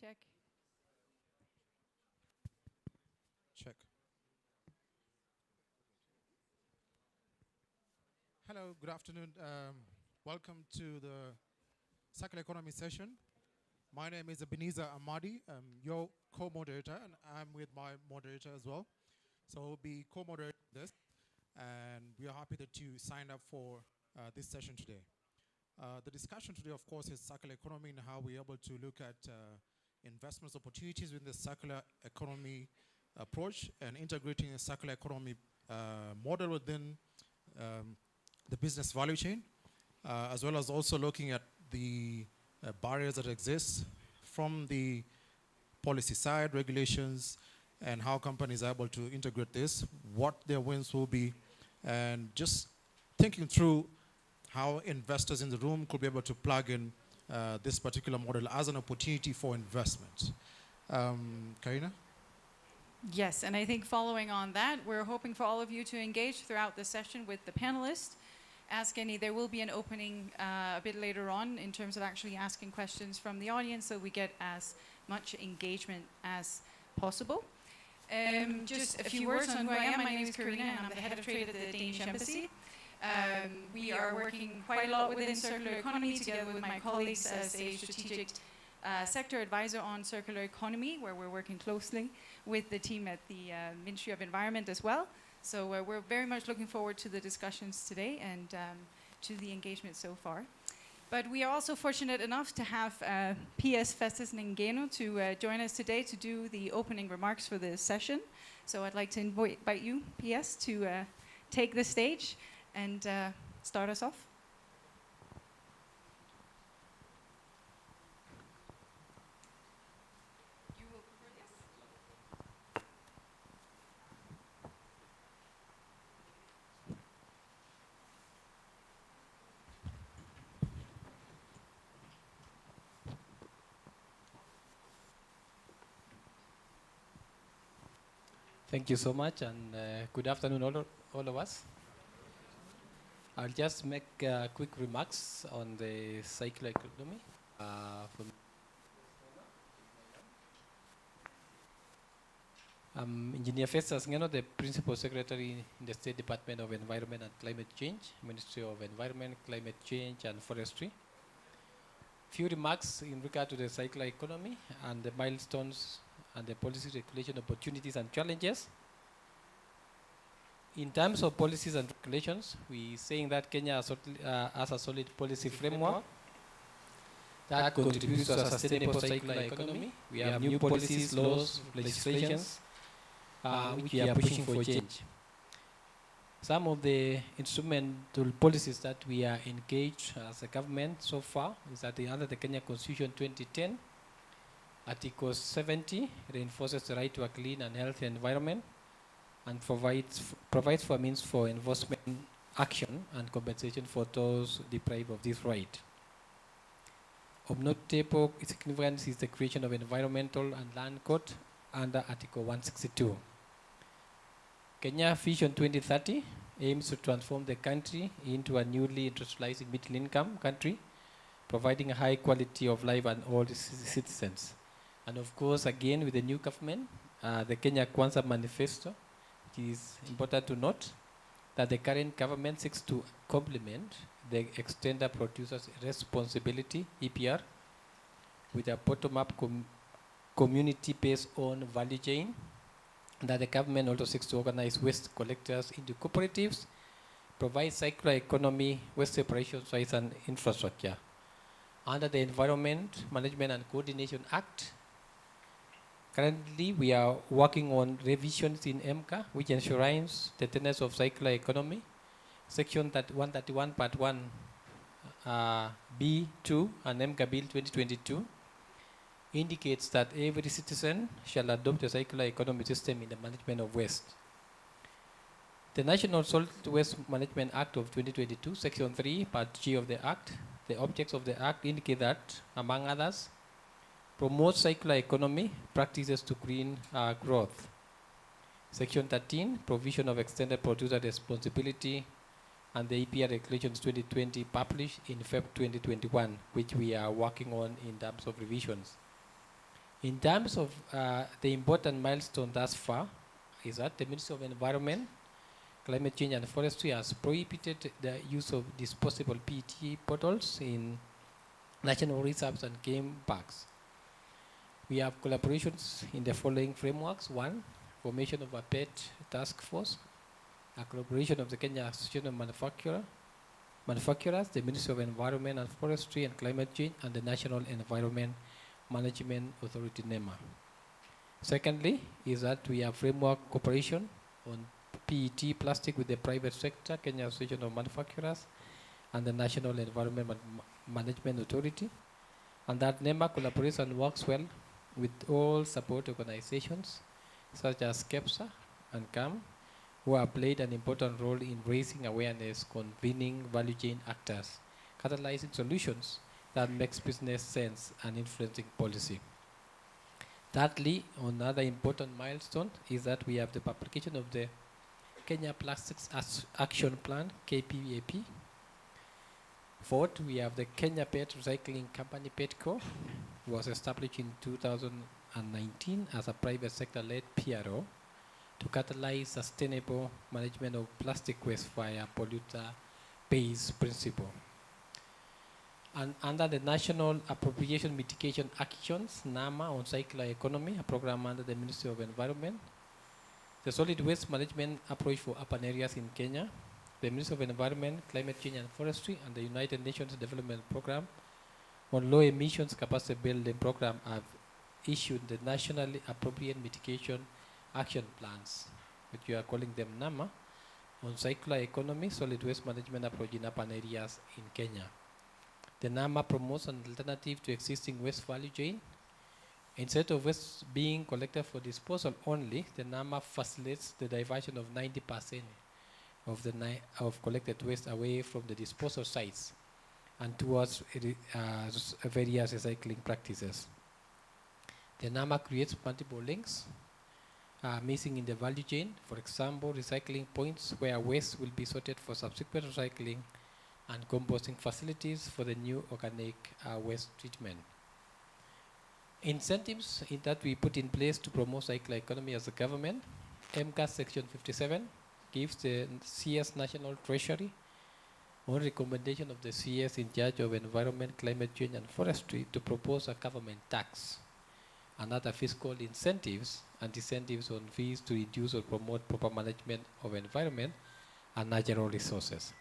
Check. Check. Hello, good afternoon. Welcome to the Circular Economy session. My name is Ebenezer Amadi. I'm your co-moderator, and I'm with my moderator as well. So we'll be co-moderating this, and we are happy that you signed up for this session today. The discussion today, of course, is circular economy and how we're able to look at investment opportunities within the circular economy approach and integrating a circular economy model within the business value chain, as well as also looking at the barriers that exist from the policy side, regulations, and how companies are able to integrate this, what their wins will be, and just thinking through how investors in the room could be able to plug in this particular model as an opportunity for investment. Karina? Yes, and I think following on that, we're hoping for all of you to engage throughout the session with the panelists. Ask any, there will be an opening a bit later on in terms of actually asking questions from the audience so we get as much engagement as possible. Just a few words on who I am. My name is Karina and I'm the head of trade at the Danish Embassy. We are working quite a lot within circular economy together with my colleagues as a strategic sector advisor on circular economy, where we're working closely with the team at the Ministry of Environment as well. So we're very much looking forward to the discussions today and to the engagement so far. But we are also fortunate enough to have PS Festus Ngeno to join us today to do the opening remarks for the session. So I'd like to invite you, PS, to take the stage and start us off. Thank you so much, and good afternoon, all of us. I'll just make quick remarks on the circular economy. I'm Engineer Festus Ngeno, the Principal Secretary in the State Department of Environment and Climate Change, Ministry of Environment, Climate Change and Forestry. Few remarks in regard to the circular economy and the milestones and the policy regulation opportunities and challenges. In terms of policies and regulations, we saying that Kenya has a solid policy framework that contributes to a sustainable circular economy. We have new policies, laws, legislations, which we are pushing for change. Some of the instrumental policies that we are engaged as a government so far is that under the Kenya Constitution 2010, Article 70 reinforces the right to a clean and healthy environment and provides for means for enforcement action and compensation for those deprived of this right. Of notable significance is the creation of Environmental and Land Court under Article 162. Kenya Vision 2030 aims to transform the country into a newly industrialized middle-income country, providing a high quality of life and all citizens. And of course, again, with the new government, the Kenya Kwanza Manifesto, it is important to note that the current government seeks to complement the Extended Producers Responsibility, EPR, with a bottom-up community-based owned value chain, that the government also seeks to organize waste collectors into cooperatives, provide circular economy, waste separation sites and infrastructure. Under the Environment Management and Coordination Act, currently we are working on revisions in EMCA, which enshrines the tenets of circular economy. Section 131 Part 1 B2 and EMCA Bill 2022 indicates that every citizen shall adopt a circular economy system in the management of waste. The National Solid Waste Management Act of 2022, Section 3, Part G of the Act, the objects of the Act indicate that, among others, promote circular economy practices to green growth. Section 13, provision of extended producer responsibility, and the EPR Regulations 2020 published in Feb 2021, which we are working on in terms of revisions. In terms of the important milestone thus far, is that the Ministry of Environment, Climate Change and Forestry has prohibited the use of disposable PET bottles in national reserves and game parks. We have collaborations in the following frameworks. One, formation of a PET task force, a collaboration of the Kenya Association of Manufacturers, the Ministry of Environment and Forestry and Climate Change, and the National Environment Management Authority, NEMA. Secondly, is that we have framework cooperation on PET plastic with the private sector, Kenya Association of Manufacturers, and the National Environment Management Authority. And that NEMA collaborates and works well with all support organizations such as KEPSA and CAM, who have played an important role in raising awareness, convening value chain actors, catalyzing solutions that makes business sense and influencing policy. Thirdly, another important milestone is that we have the publication of the Kenya Plastics Action Plan, KPAP. Fourth, we have the Kenya PET Recycling Company, PETCO, was established in 2019 as a private sector-led PRO to catalyze sustainable management of plastic waste via polluter pays principle. And under the National Appropriation Mitigation Actions, NAMA, on circular economy, a program under the Ministry of Environment, the solid waste management approach for urban areas in Kenya, the Ministry of Environment, Climate Change and Forestry, and the United Nations Development Program on low emissions capacity building program have issued the Nationally Appropriate Mitigation Action Plans, which we are calling them NAMA, on circular economy, solid waste management approach in urban areas in Kenya. The NAMA promotes an alternative to existing waste value chain. Instead of waste being collected for disposal only, the NAMA facilitates the diversion of 90% of collected waste away from the disposal sites and towards various recycling practices. The NAMA creates multiple links missing in the value chain. For example, recycling points where waste will be sorted for subsequent recycling and composting facilities for the new organic waste treatment. Incentives that we put in place to promote circular economy as a government. MCAS Section 57 gives the CS National Treasury, on recommendation of the CS in charge of Environment, Climate Change and Forestry, to propose a government tax and other fiscal incentives and incentives on fees to reduce or promote proper management of environment and natural resources.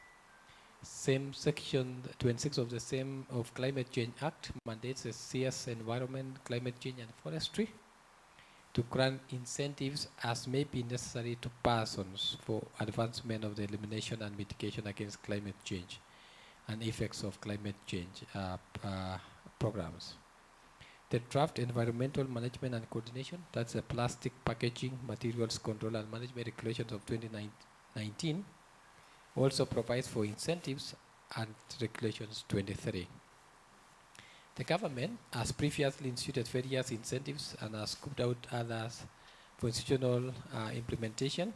Same Section 26 of the same of Climate Change Act mandates the CS Environment, Climate Change and Forestry to grant incentives as may be necessary to persons for advancement of the elimination and mitigation against climate change and effects of climate change programs. The draft environmental management and coordination, that's the plastic packaging materials control and management regulations of 2019, also provides for incentives and regulations 23. The government has previously instituted various incentives and has scooped out others for institutional implementation.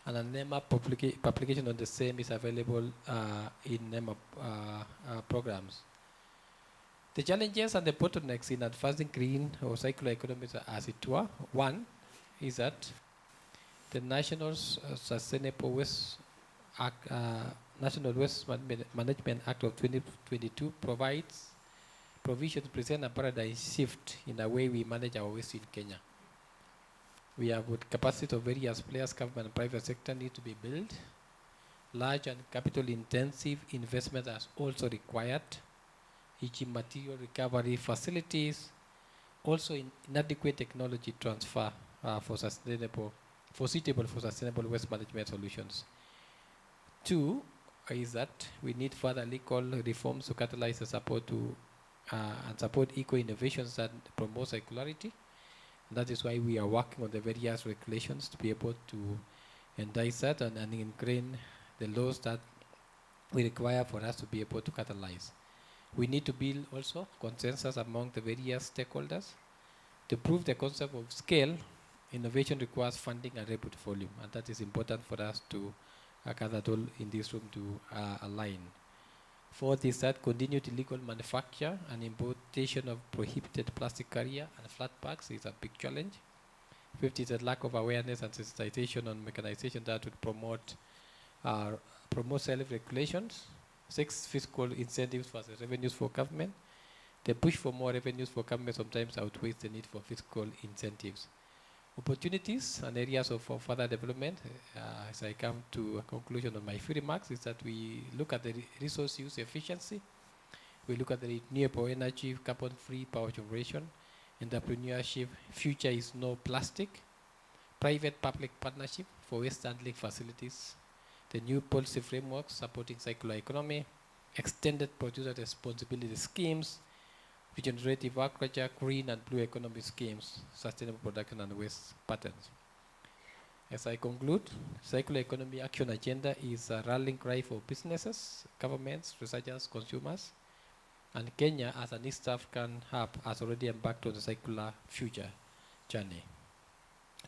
And a NEMA publication on the same is available in NEMA programs. The challenges and the bottlenecks in advancing green or circular economies as it were. One is that the National Sustainable Waste Act, National Waste Management Act of 2022 provides provisions present a paradigm shift in the way we manage our waste in Kenya. We have with capacity of various players, government and private sector need to be built. Large and capital intensive investment is also required, e.g. material recovery facilities, also inadequate technology transfer suitable for sustainable waste management solutions. Two is that we need further legal reforms to catalyze the support to and support eco-innovations that promote circularity. And that is why we are working on the various regulations to be able to entice that and ingrain the laws that we require for us to be able to catalyze. We need to build also consensus among the various stakeholders. To prove the concept of scale, innovation requires funding and rapid volume, and that is important for us to gather all in this room to align. Fourth is that continued illegal manufacture and importation of prohibited plastic carrier and flat packs is a big challenge. Fifth is a lack of awareness and sensitization on mechanization that would promote self-regulations. Six, fiscal incentives versus revenues for government. The push for more revenues for government sometimes outweighs the need for fiscal incentives. Opportunities and areas of further development, as I come to a conclusion on my few remarks, is that we look at the resource use efficiency, we look at the renewable energy, carbon-free power generation, entrepreneurship, future is no plastic, private-public partnership for waste handling facilities, the new policy framework supporting circular economy, extended producer responsibility schemes, regenerative agriculture, green and blue economy schemes, sustainable production and waste patterns. As I conclude, circular economy action agenda is a rallying cry for businesses, governments, researchers, consumers, and Kenya as an East African hub has already embarked on the circular future journey.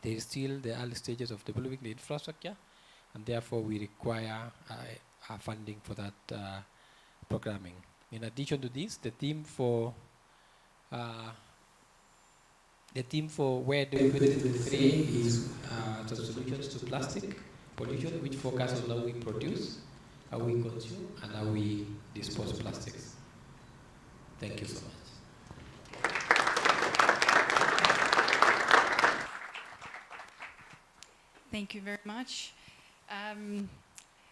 There is still the early stages of developing the infrastructure, and therefore we require funding for that programming. In addition to this, the theme for where do we put it in the three is the solutions to plastic pollution, which focus on how we produce, how we consume, and how we dispose plastics. Thank you so much. Thank you very much.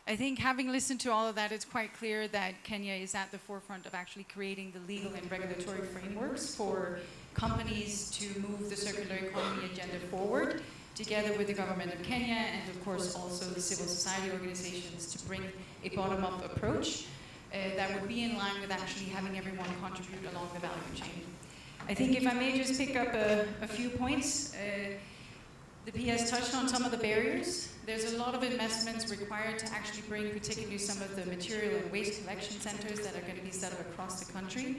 I think having listened to all of that, it's quite clear that Kenya is at the forefront of actually creating the legal and regulatory frameworks for companies to move the circular economy agenda forward, together with the government of Kenya and of course also the civil society organizations, to bring a bottom-up approach that would be in line with actually having everyone contribute along the value chain. I think if I may just pick up a few points. The PS touched on some of the barriers. There's a lot of investments required to actually bring particularly some of the material and waste collection centers that are going to be set up across the country.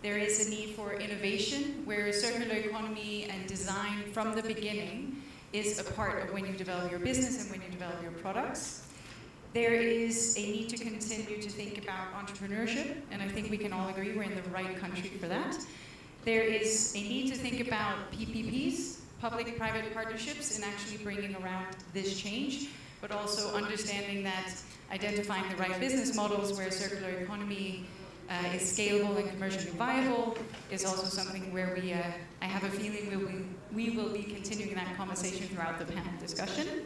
There is a need for innovation, where circular economy and design from the beginning is a part of when you develop your business and when you develop your products. There is a need to continue to think about entrepreneurship, and I think we can all agree we're in the right country for that. There is a need to think about PPPs, public-private partnerships, in actually bringing around this change, but also understanding that identifying the right business models where circular economy is scalable and commercially viable is also something where I have a feeling we will be continuing that conversation throughout the panel discussion.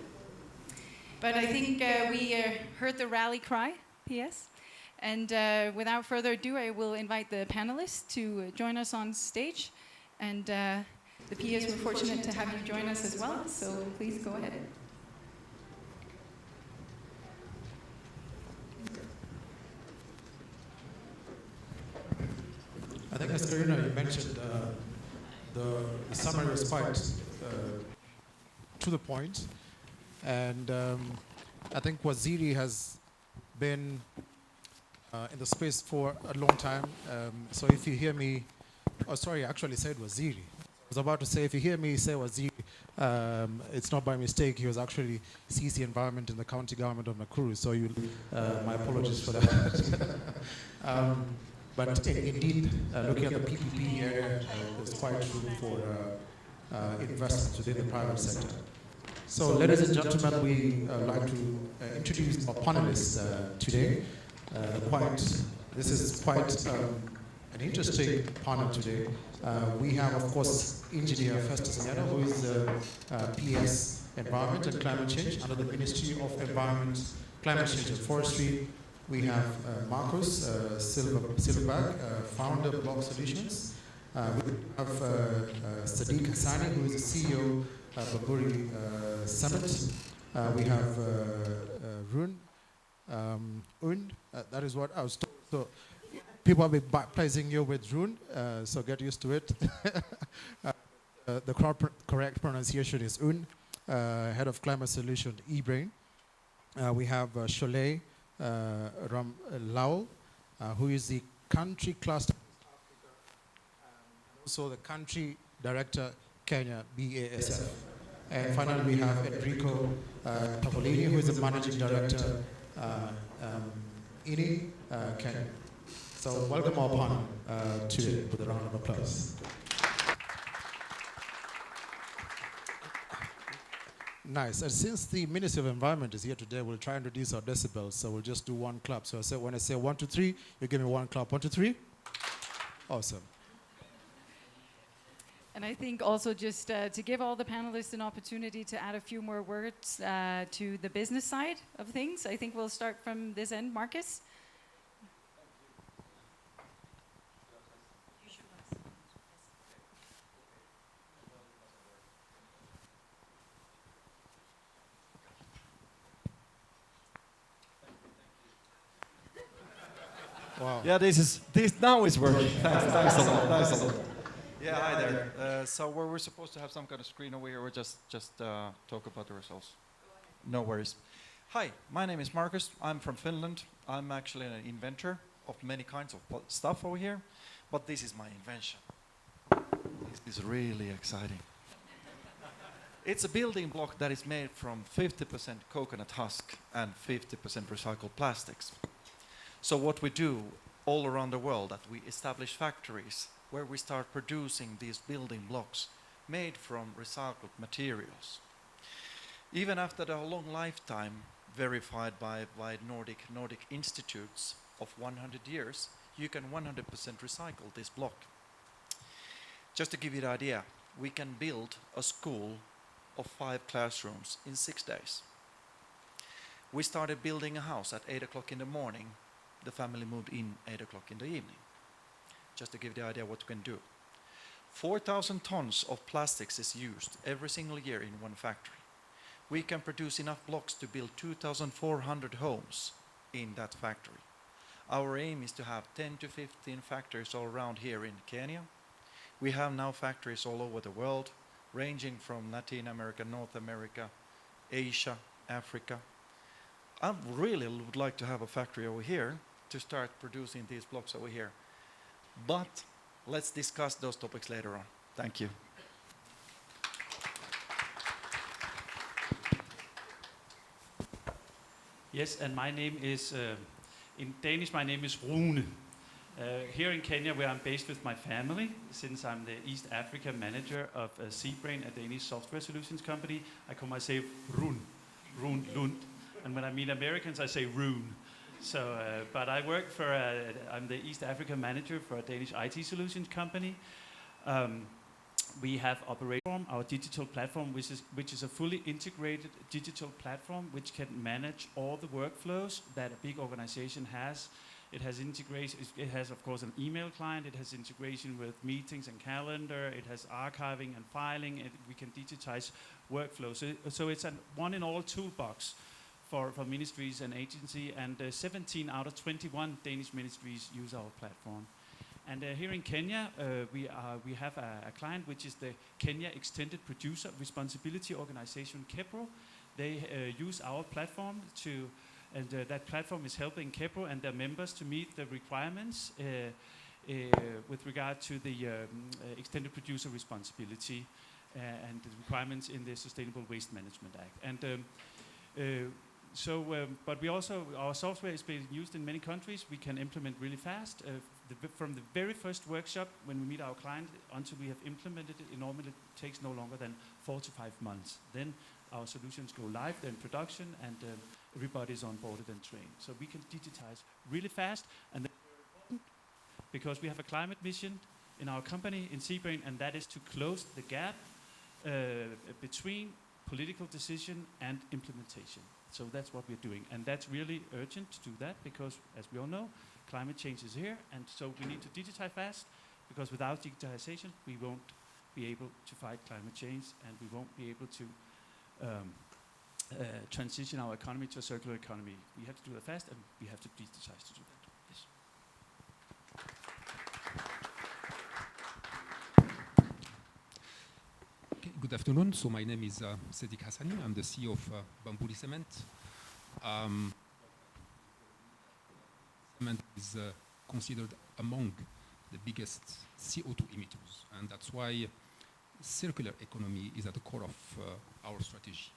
But I think we heard the rally cry, PS, and without further ado, I will invite the panelists to join us on stage, and the PS, we're fortunate to have you join us as well, so please go ahead. I think, as Karina, you mentioned, the summary was quite to the point, and I think Waziri has been in the space for a long time, so if you hear me, oh sorry, I actually said Waziri. I was about to say, if you hear me say Waziri, it's not by mistake. He was actually CC Environment in the county government of Nakuru, so my apologies for that. But indeed, looking at the PPP area, there's quite room for investments within the private sector. So, ladies and gentlemen, we like to introduce our panelists today. This is quite an interesting panel today. We have, of course, Engineer Festus Nyano, who is the PS Environment and Climate Change under the Ministry of Environment, Climate Change and Forestry. We have Marcos Silverberg, founder of Block Solutions. We have Sadiq Hassani, who is the CEO of Baburi Summit. We have Rune, that is what I was told. So people have been baptizing you with Rune, so get used to it. The correct pronunciation is Un, Head of Climate Solution, eBrain. We have Cholet Ram Lal, who is the Country Cluster and also the Country Director, Kenya, BASF. And finally, we have Enrico Tavolini, who is the Managing Director, INI, Kenya. So welcome our panel today with a round of applause. Nice. And since the Ministry of Environment is here today, we'll try and reduce our decibels. So we'll just do one clap. So when I say 1, 2, 3, you give me one clap. 1, 2, 3. Awesome. And I think also just to give all the panelists an opportunity to add a few more words to the business side of things, I think we'll start from this end. Marcus? Wow. Yeah, this now is working. Thanks a lot. Thanks a lot. Yeah, hi there. So we're supposed to have some kind of screen over here, or just talk about the results. No worries. Hi, my name is Marcus. I'm from Finland. I'm actually an inventor of many kinds of stuff over here, but this is my invention. This is really exciting. It's a building block that is made from 50% coconut husk and 50% recycled plastics. So what we do all around the world, that we establish factories where we start producing these building blocks made from recycled materials. Even after the long lifetime verified by Nordic institutes of 100 years, you can 100% recycle this block. Just to give you the idea, we can build a school of 5 classrooms in 6 days. We started building a house at 8 o'clock in the morning. The family moved in 8 o'clock in the evening. Just to give you the idea what we can do. 4,000 tons of plastics is used every single year in one factory. We can produce enough blocks to build 2,400 homes in that factory. Our aim is to have 10 to 15 factories all around here in Kenya. We have now factories all over the world, ranging from Latin America, North America, Asia, Africa. I really would like to have a factory over here to start producing these blocks over here. But let's discuss those topics later on. Thank you. Yes, and my name is, in Danish, my name is Rune. Here in Kenya, where I'm based with my family, since I'm the East Africa manager of Seabrain, a Danish software solutions company, I call myself Rune Lund. And when I meet Americans, I say Rune. So, but I work for, I'm the East Africa manager for a Danish IT solutions company. We have Operation, our digital platform, which is a fully integrated digital platform which can manage all the workflows that a big organization has. It has integration. It has, of course, an email client. It has integration with meetings and calendar. It has archiving and filing. We can digitize workflows. So it's a one-in-all toolbox for ministries and agency. And 17 out of 21 Danish ministries use our platform. And here in Kenya, we have a client which is the Kenya Extended Producer Responsibility Organization, KEPRO. They use our platform to, and that platform is helping KEPRO and their members to meet the requirements with regard to the Extended Producer Responsibility and the requirements in the Sustainable Waste Management Act. And but we also, our software is being used in many countries. We can implement really fast. From the very first workshop, when we meet our client, until we have implemented it, it normally takes no longer than 4 to 5 months. Then our solutions go live, they're in production, and everybody's onboarded and trained. So we can digitize really fast, and that's very important because we have a climate mission in our company, in Seabrain, and that is to close the gap between political decision and implementation. So that's what we're doing, and that's really urgent to do that because, as we all know, climate change is here, and so we need to digitize fast because without digitization, we won't be able to fight climate change, and we won't be able to transition our economy to a circular economy. We have to do that fast, and we have to digitize to do that. Yes. Okay, good afternoon. So my name is Sadiq Hassani. I'm the CEO of Bambuli Cement. Cement is considered among the biggest CO2 emitters, and that's why circular economy is at the core of our strategy.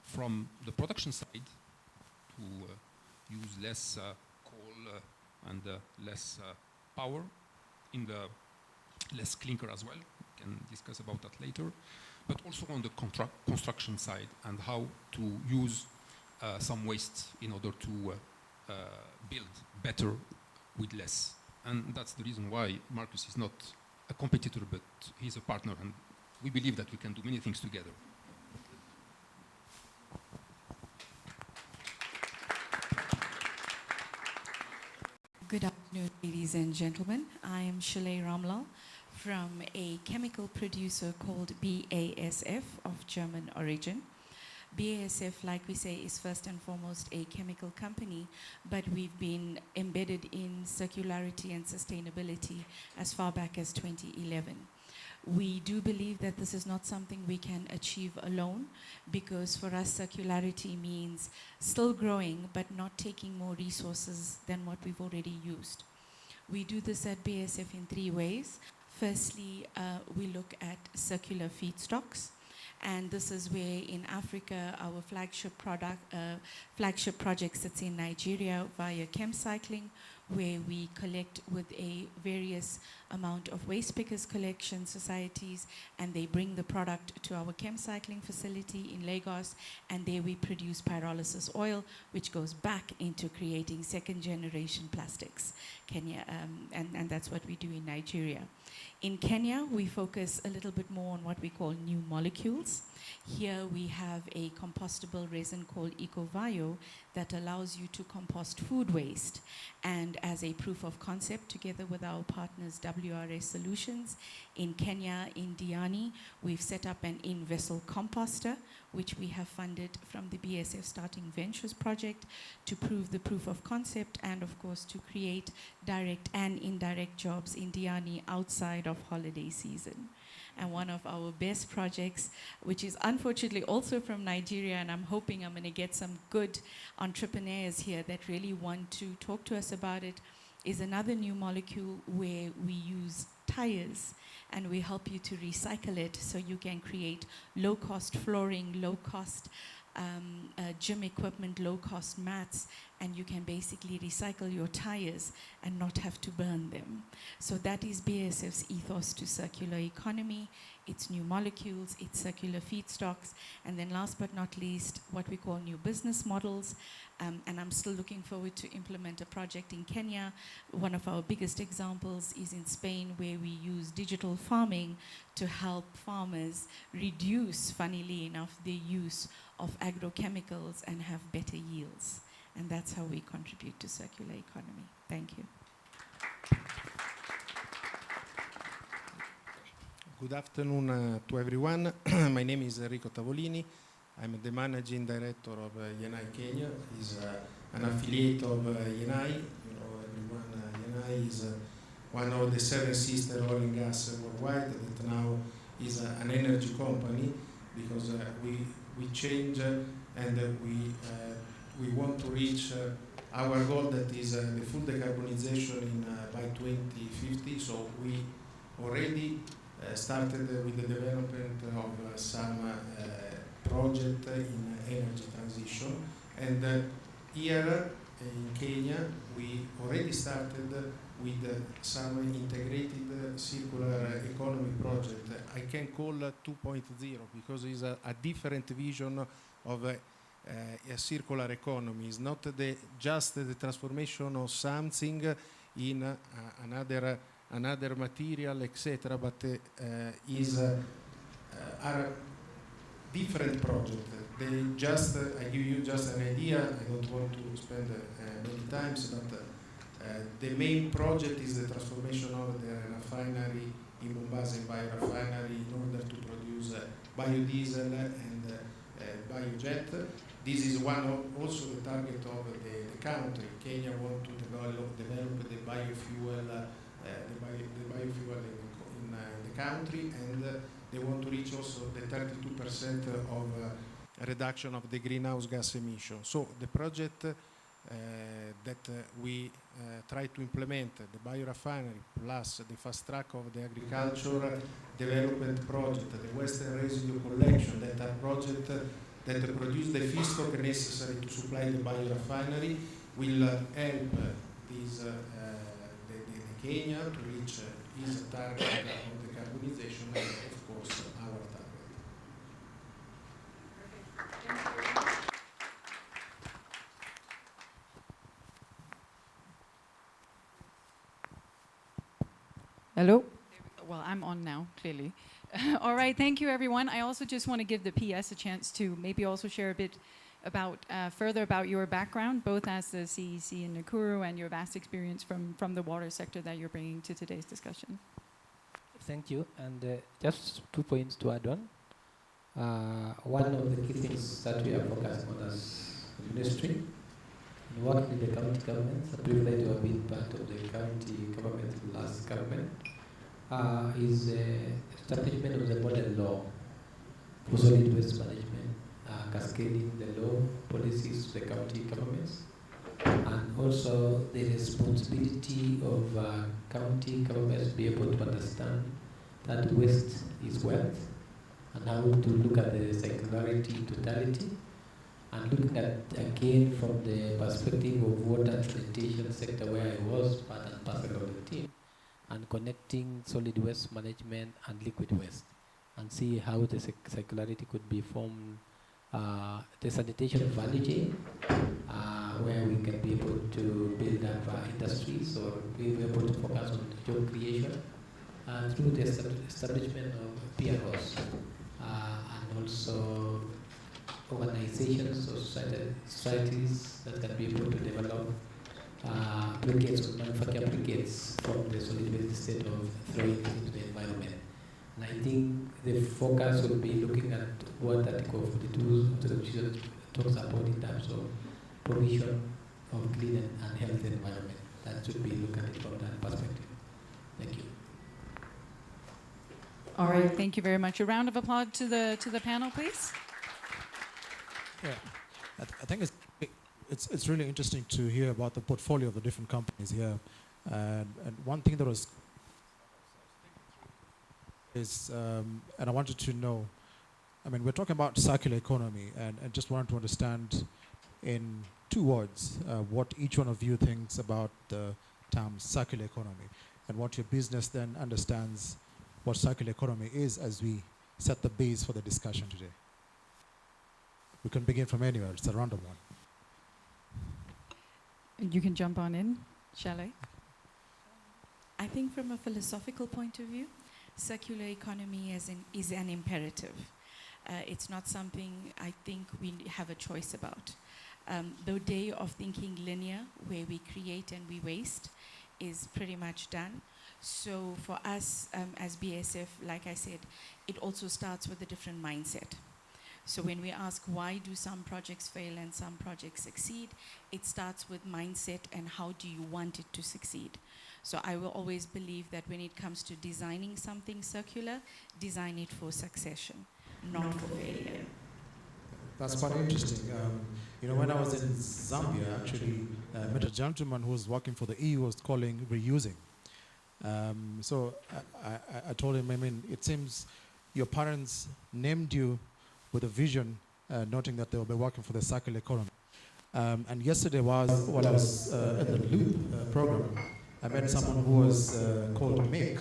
From the production side to use less coal and less power in the less clinker as well. We can discuss about that later. But also on the construction side and how to use some waste in order to build better with less. And that's the reason why Marcus is not a competitor, but he's a partner, and we believe that we can do many things together. Good afternoon, ladies and gentlemen. I am Shalay Ramlal from a chemical producer called BASF of German origin. BASF, like we say, is first and foremost a chemical company, but we've been embedded in circularity and sustainability as far back as 2011. We do believe that this is not something we can achieve alone, because for us circularity means still growing but not taking more resources than what we've already used. We do this at BASF in three ways. Firstly, we look at circular feedstocks. And this is where in Africa our flagship project sits in Nigeria via ChemCycling, where we collect with a various amount of waste pickers collection societies, and they bring the product to our ChemCycling facility in Lagos, and there we produce pyrolysis oil, which goes back into creating second generation plastics. Kenya, and that's what we do in Nigeria. In Kenya, we focus a little bit more on what we call new molecules. Here we have a compostable resin called EcoVio that allows you to compost food waste. And as a proof of concept, together with our partners WRS Solutions in Kenya, in Diani, we've set up an in-vessel composter, which we have funded from the BASF Starting Ventures project to prove the proof of concept, and of course to create direct and indirect jobs in Diani outside of holiday season. And one of our best projects, which is unfortunately also from Nigeria, and I'm hoping I'm going to get some good entrepreneurs here that really want to talk to us about it, is another new molecule where we use tires and we help you to recycle it so you can create low-cost flooring, low-cost gym equipment, low-cost mats, and you can basically recycle your tires and not have to burn them. So that is BASF's ethos to circular economy. It's new molecules, it's circular feedstocks, and then last but not least, what we call new business models. And I'm still looking forward to implement a project in Kenya. One of our biggest examples is in Spain, where we use digital farming to help farmers reduce, funnily enough, the use of agrochemicals and have better yields. And that's how we contribute to circular economy. Thank you. Good afternoon to everyone. My name is Enrico Tavolini. I'm the managing director of Yenai Kenya. It's an affiliate of Yenai. You know, everyone, Yenai is one of the 7 sister oil and gas worldwide that now is an energy company, because we change and we want to reach our goal, that is the full decarbonization by 2050. So we already started with the development of some project in energy transition, and here in Kenya we already started with some integrated circular economy project. I can call 2.0 because it's a different vision of a circular economy. It's not just the transformation of something in another material, etc., but are different projects. I give you just an idea. I don't want to spend many times, but the main project is the transformation of the refinery in Mombasa biorefinery in order to produce biodiesel and biojet. This is one of also the target of the country. Kenya want to develop the biofuel, in the country, and they want to reach also the 32% of reduction of the greenhouse gas emission. So the project that we try to implement, the biorefinery plus the fast track of the agriculture development project, the western residue collection, that are projects that produce the feedstock necessary to supply the biorefinery, will help the Kenya to reach its target of decarbonization and, of course, our target. Hello? Well, I'm on now, clearly. All right, thank you, everyone. I also just want to give the PS a chance to maybe also share a bit about further about your background, both as the CEC in Nakuru and your vast experience from the water sector that you're bringing to today's discussion. Thank you. And just 2 points to add on. One of the key things that we are focusing on as a ministry, in working with the county governments, a privilege to have been part of the county government, last government, is the establishment of the model law for solid waste management, cascading the law policies to the county governments, and also the responsibility of county governments to be able to understand that waste is wealth, and how to look at the circularity totality, and looking at again from the perspective of water sanitation sector where I was part and parcel of the team, and connecting solid waste management and liquid waste, and see how the circularity could be formed, the sanitation value chain, where we can be able to build up industries or be able to focus on job creation through the establishment of PROs, and also organizations or societies that can be able to develop briquettes or manufacture briquettes from the solid waste instead of throwing it into the environment. And I think the focus will be looking at what Article 42 of the Constitution talks about in terms of provision of clean and healthy environment. That should be looked at it from that perspective. Thank you. All right, thank you very much. A round of applause to the panel, please. Yeah, I think it's really interesting to hear about the portfolio of the different companies here. And one thing that was is, and I wanted to know, I mean, we're talking about circular economy, and just wanted to understand in 2 words what each one of you thinks about the term circular economy, and what your business then understands what circular economy is as we set the base for the discussion today. We can begin from anywhere. It's a random one. You can jump on in, shall I? I think from a philosophical point of view, circular economy is an imperative. It's not something I think we have a choice about. The day of thinking linear, where we create and we waste, is pretty much done. So for us as BASF, like I said, it also starts with a different mindset. So when we ask why do some projects fail and some projects succeed, it starts with mindset and how do you want it to succeed. So I will always believe that when it comes to designing something circular, design it for succession, not for failure. That's quite interesting. You know, when I was in Zambia, actually, I met a gentleman who was working for the EU, was calling reusing. So I told him, I mean, it seems your parents named you with a vision, noting that they will be working for the circular economy. And yesterday while I was in the Loop program, I met someone who was called Mick.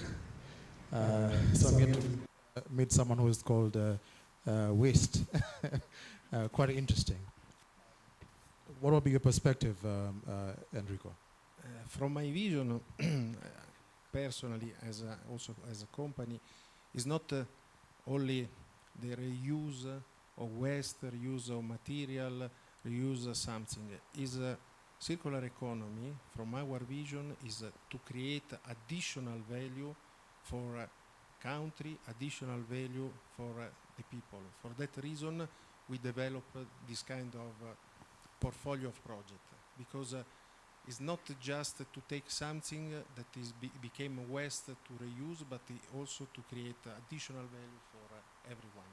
So I'm here to meet someone who is called Waste. Quite interesting. What will be your perspective, Enrico? From my vision, personally, also as a company, is not only the reuse of waste, reuse of material, reuse of something. Is a circular economy, from our vision, is to create additional value for country, additional value for the people. For that reason, we develop this kind of portfolio of project, because it's not just to take something that is became waste to reuse, but also to create additional value for everyone.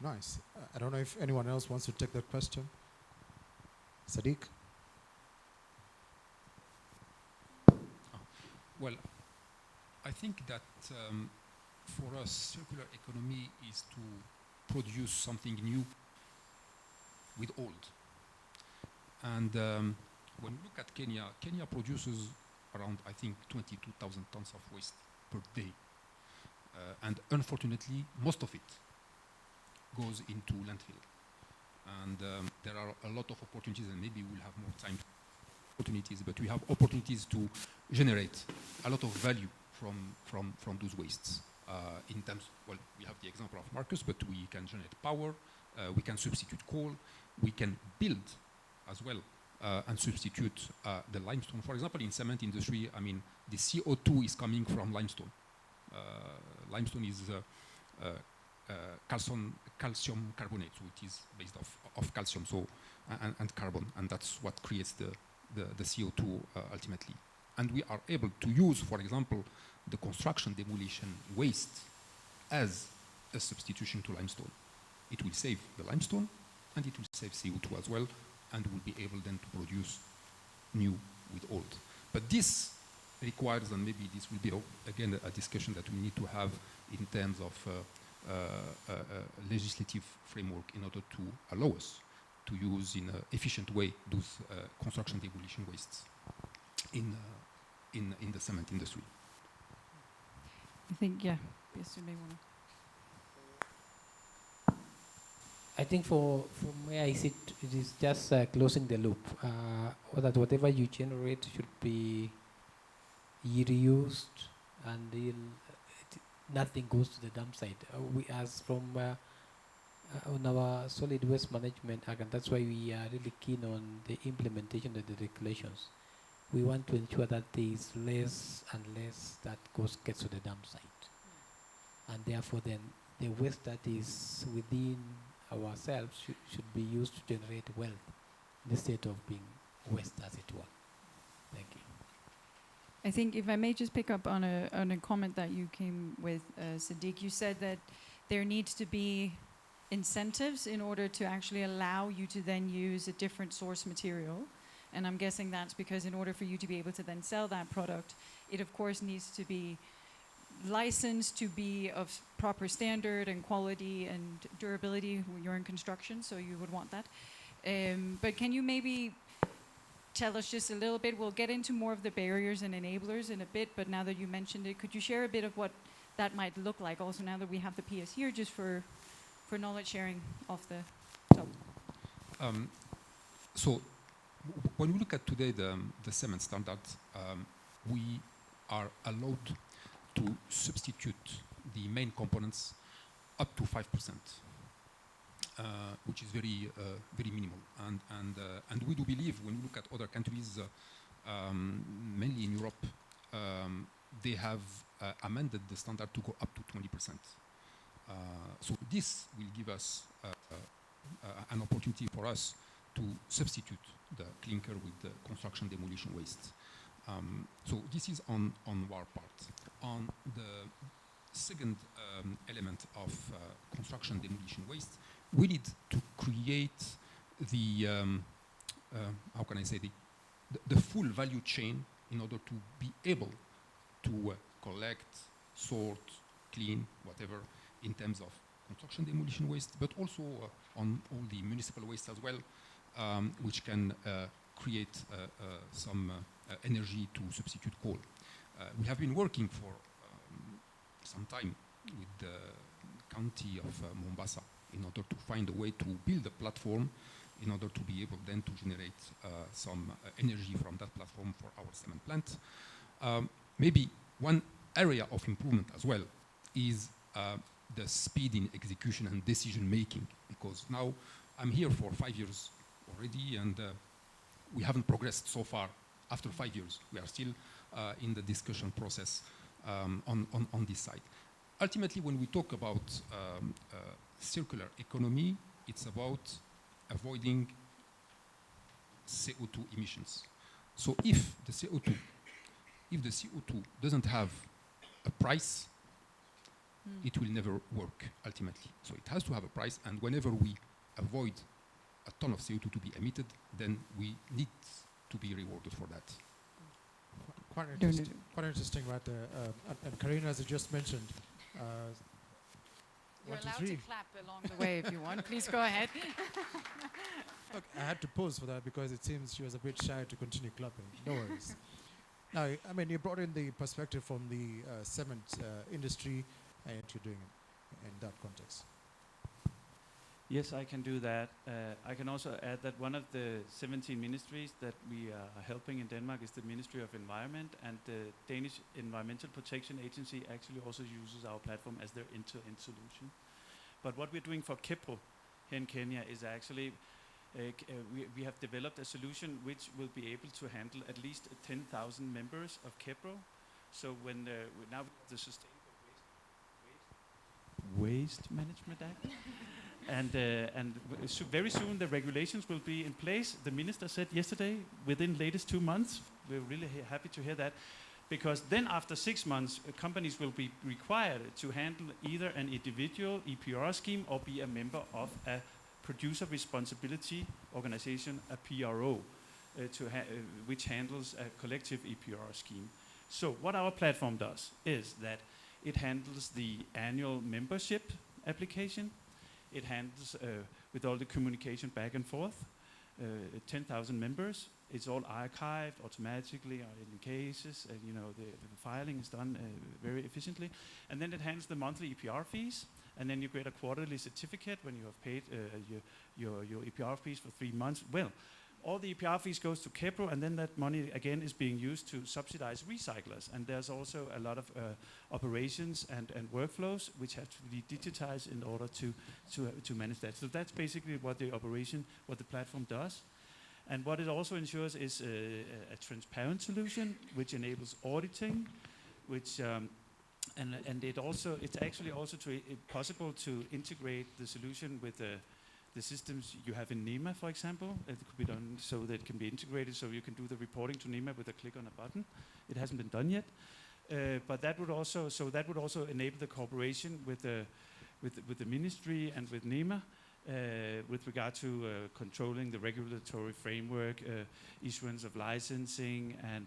Nice. I don't know if anyone else wants to take that question. Sadiq? Well, I think that for us, circular economy is to produce something new with old. And when we look at Kenya, Kenya produces around, I think, 22,000 tons of waste per day. And unfortunately, most of it goes into landfill. And there are a lot of opportunities, and maybe we'll have more time opportunities, but we have opportunities to generate a lot of value from those wastes. In terms, well, we have the example of Marcus, but we can generate power, we can substitute coal, we can build as well and substitute the limestone. For example, in cement industry, I mean, the CO2 is coming from limestone. Limestone is calcium carbonate, so it is based of calcium and carbon, and that's what creates the CO2 ultimately. And we are able to use, for example, the construction demolition waste as a substitution to limestone. It will save the limestone, and it will save CO2 as well, and we'll be able then to produce new with old. But this requires, and maybe this will be again a discussion that we need to have in terms of legislative framework in order to allow us to use in an efficient way those construction demolition wastes in the cement industry. I think, yeah, yes, you may want to. I think for me, I see it is just closing the loop. Or that whatever you generate should be reused, and nothing goes to the dump site. We, as from on our solid waste management act, and that's why we are really keen on the implementation of the regulations. We want to ensure that there is less and less that gets to the dump site, and therefore then the waste that is within ourselves should be used to generate wealth instead of being waste, as it were. Thank you. I think if I may just pick up on a comment that you came with, Sadiq, you said that there needs to be incentives in order to actually allow you to then use a different source material. And I'm guessing that's because in order for you to be able to then sell that product, it of course needs to be licensed to be of proper standard and quality and durability. You're in construction, so you would want that. But can you maybe tell us just a little bit? We'll get into more of the barriers and enablers in a bit, but now that you mentioned it, could you share a bit of what that might look like also now that we have the PS here, just for knowledge sharing off the top? So when we look at today the cement standard, we are allowed to substitute the main components up to 5%, which is very minimal. And we do believe when we look at other countries, mainly in Europe, they have amended the standard to go up to 20%. So this will give us an opportunity for us to substitute the clinker with the construction demolition waste. So this is on our part. On the second element of construction demolition waste, we need to create the, how can I say, the full value chain in order to be able to collect, sort, clean, whatever, in terms of construction demolition waste, but also on all the municipal waste as well, which can create some energy to substitute coal. We have been working for some time with the county of Mombasa in order to find a way to build a platform in order to be able then to generate some energy from that platform for our cement plant. Maybe one area of improvement as well is the speed in execution and decision making, because now I'm here for 5 years already, and we haven't progressed so far. After 5 years, we are still in the discussion process on this side. Ultimately, when we talk about circular economy, it's about avoiding CO2 emissions. So if the CO2 doesn't have a price, it will never work ultimately. So it has to have a price, and whenever we avoid a ton of CO2 to be emitted, then we need to be rewarded for that. Quite interesting, right there. And Karina, as you just mentioned, You're 1, 2, allowed 3. to clap along the way if you want. Please go ahead. Look, I had to pause for that because it seems she was a bit shy to continue clapping. No worries. Now, I mean, you brought in the perspective from the cement industry, and you're doing it in that context. Yes, I can do that. I can also add that one of the 17 ministries that we are helping in Denmark is the Ministry of Environment, and the Danish Environmental Protection Agency actually also uses our platform as their end-to-end solution. But what we're doing for KEPRO here in Kenya is actually we have developed a solution which will be able to handle at least 10,000 members of KEPRO. So when now we have the Sustainable Waste Management Act, and very soon the regulations will be in place. The minister said yesterday, within latest 2 months. We're really happy to hear that, because then after 6 months, companies will be required to handle either an individual EPR scheme or be a member of a producer responsibility organization, a PRO, which handles a collective EPR scheme. So what our platform does is that it handles the annual membership application. It handles with all the communication back and forth, 10,000 members. It's all archived automatically in cases, and the filing is done very efficiently. And then it handles the monthly EPR fees, and then you get a quarterly certificate when you have paid your EPR fees for 3 months. Well, all the EPR fees goes to KEPRO, and then that money again is being used to subsidize recyclers. And there's also a lot of operations and workflows which have to be digitized in order to manage that. So that's basically what the platform does. And what it also ensures is a transparent solution which enables auditing, which and it's actually also possible to integrate the solution with the systems you have in NEMA, for example. It could be done so that it can be integrated, so you can do the reporting to NEMA with a click on a button. It hasn't been done yet, but that would also enable the cooperation with the ministry and with NEMA. With regard to controlling the regulatory framework, issuance of licensing and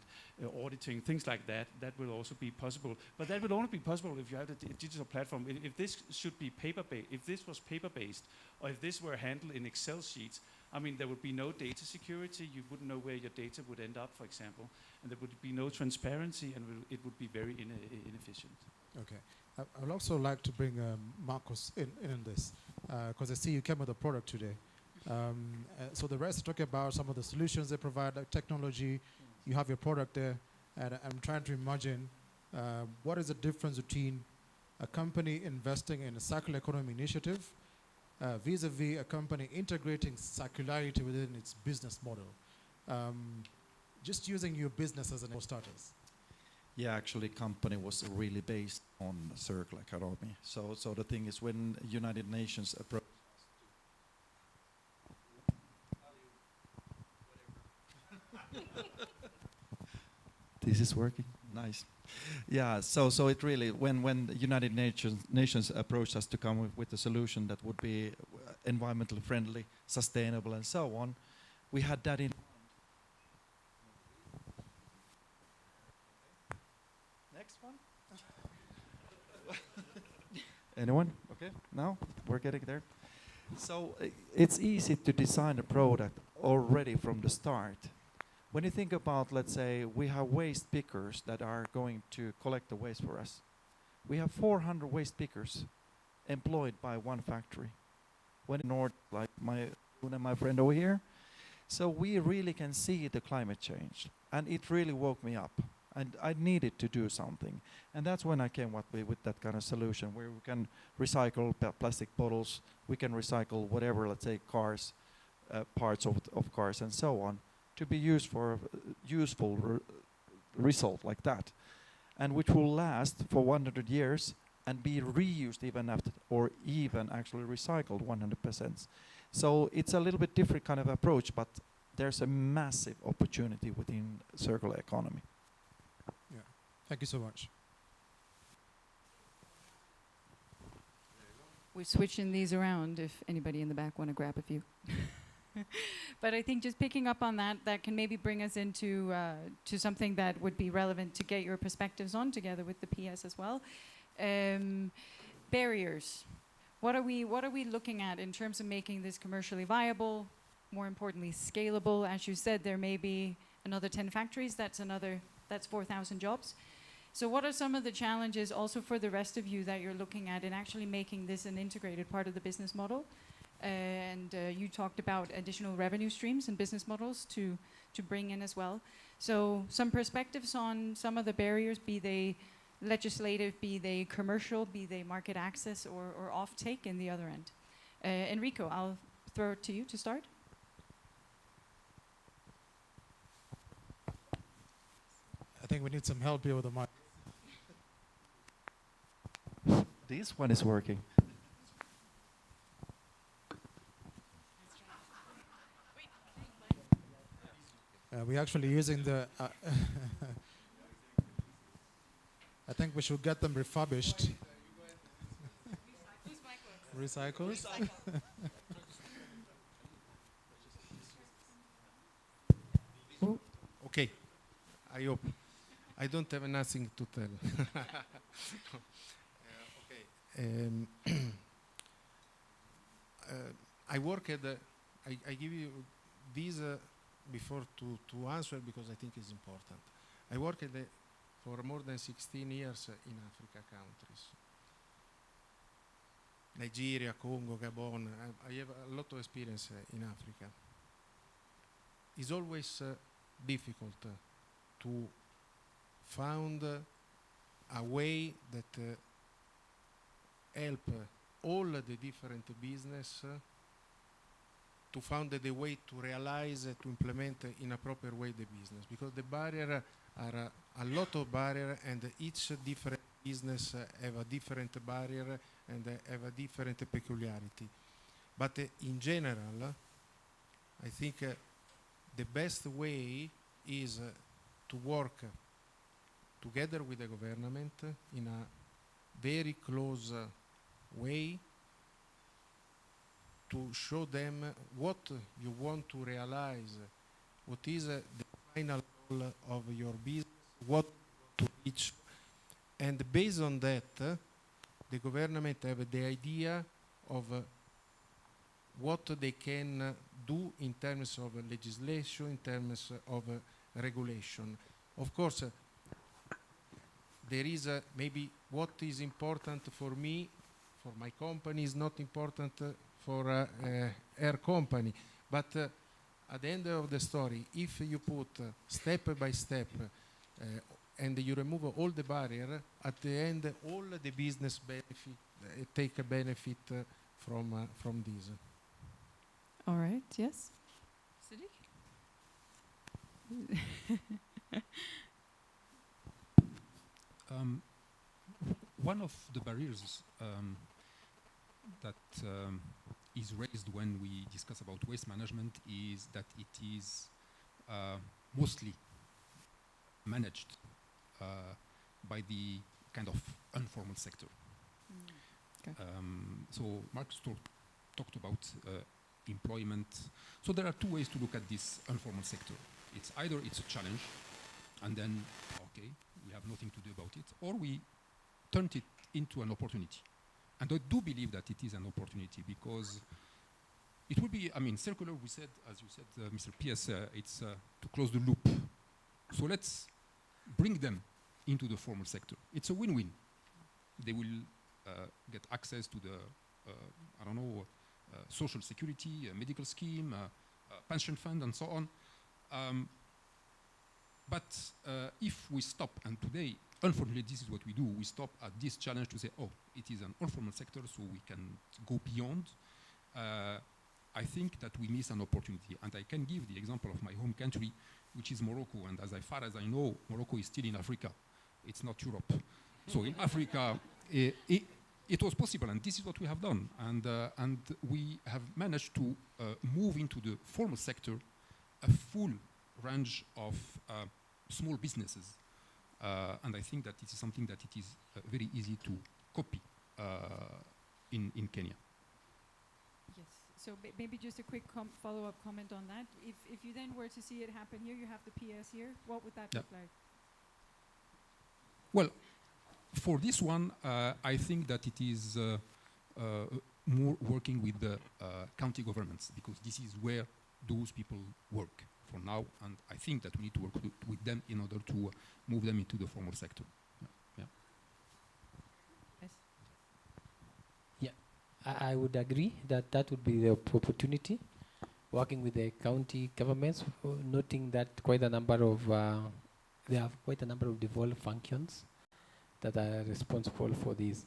auditing, things like that, that will also be possible. But that will only be possible if you have a digital platform. If this should be paper-based, if this was paper-based, or if this were handled in Excel sheets, I mean, there would be no data security. You wouldn't know where your data would end up, for example, and there would be no transparency, and it would be very inefficient. Okay. I would also like to bring Marcos in this, because I see you came with a product today. So the rest talk about some of the solutions they provide, like technology. You have your product there, and I'm trying to imagine what is the difference between a company investing in a circular economy initiative vis-a-vis a company integrating circularity within its business model. Just using your business as an for starters. Yeah, actually, company was really based on circular economy. So the thing is, when United Nations approached this is working, nice. Yeah, so it really, when the United Nations approached us to come with a solution that would be environmentally friendly, sustainable, and so on, we had that in. Next one. Anyone? Okay, now we're getting there. So it's easy to design a product already from the start. When you think about, let's say, we have waste pickers that are going to collect the waste for us. We have 400 waste pickers employed by one factory. When in North, like my friend over here. So we really can see the climate change. And it really woke me up. And I needed to do something. And that's when I came up with that kind of solution where we can recycle plastic bottles, we can recycle whatever, let's say, cars, parts of cars and so on, to be used for useful result like that. And which will last for 100 years and be reused even after, or even actually recycled 100%. So it's a little bit different kind of approach, but there's a massive opportunity within circular economy. Yeah, thank you so much. We're switching these around if anybody in the back want to grab a few. But I think just picking up on that can maybe bring us into to something that would be relevant to get your perspectives on together with the PS as well. Barriers. What are we looking at in terms of making this commercially viable, more importantly scalable? As you said, there may be another 10 factories, that's 4,000 jobs. So what are some of the challenges also for the rest of you that you're looking at in actually making this an integrated part of the business model? And you talked about additional revenue streams and business models to bring in as well. So some perspectives on some of the barriers, be they legislative, be they commercial, be they market access or off-take in the other end. Enrico, I'll throw it to you to start. I think we need some help here with the mic. This one is working. We're actually using the. I think we should get them refurbished. Recycled. Okay, I hope. I don't have nothing to tell. Okay. I work at I give you this before to answer because I think it's important. I worked for more than 16 years in Africa countries. Nigeria, Congo, Gabon. I have a lot of experience in Africa. It's always difficult to find a way that help all the different business to find the way to realize, to implement in a proper way the business, because the barrier are a lot of barrier, and each different business have a different barrier and have a different peculiarity. But in general, I think the best way is to work together with the government in a very close way to show them what you want to realize, what is the final goal of your business, what to reach. And based on that, the government have the idea of what they can do in terms of legislation, in terms of regulation. Of course, there is maybe what is important for me, for my company, is not important for her company. But at the end of the story, if you put step by step and you remove all the barrier, at the end, all the business benefit take a benefit from this. All right, yes. Siddiq? One of the barriers that is raised when we discuss about waste management is that it is mostly managed by the kind of informal sector. Okay. So Marcus talked about employment. So there are two ways to look at this informal sector. It's either it's a challenge, and then, okay, we have nothing to do about it, or we turned it into an opportunity. And I do believe that it is an opportunity, because it will be, I mean, circular, we said, as you said, Mr. P.S., it's to close the loop. So let's bring them into the formal sector. It's a win-win. They will get access to the, I don't know, social security, medical scheme, pension fund, and so on. But if we stop, and today, unfortunately, this is what we do, we stop at this challenge to say, oh, it is an informal sector, so we can go beyond. I think that we miss an opportunity. And I can give the example of my home country, which is Morocco. And as far as I know, Morocco is still in Africa. It's not Europe. So in Africa, it was possible, and this is what we have done. And we have managed to move into the formal sector a full range of small businesses. And I think that it is something that it is very easy to copy in Kenya. Yes. So maybe just a quick follow-up comment on that. If you then were to see it happen here, you have the PS here. What would that look like? Well, for this one, I think that it is more working with the county governments, because this is where those people work for now, and I think that we need to work with them in order to move them into the formal sector. Yes. I would agree that that would be the opportunity, working with the county governments, noting that they have quite a number of devolved functions that are responsible for this.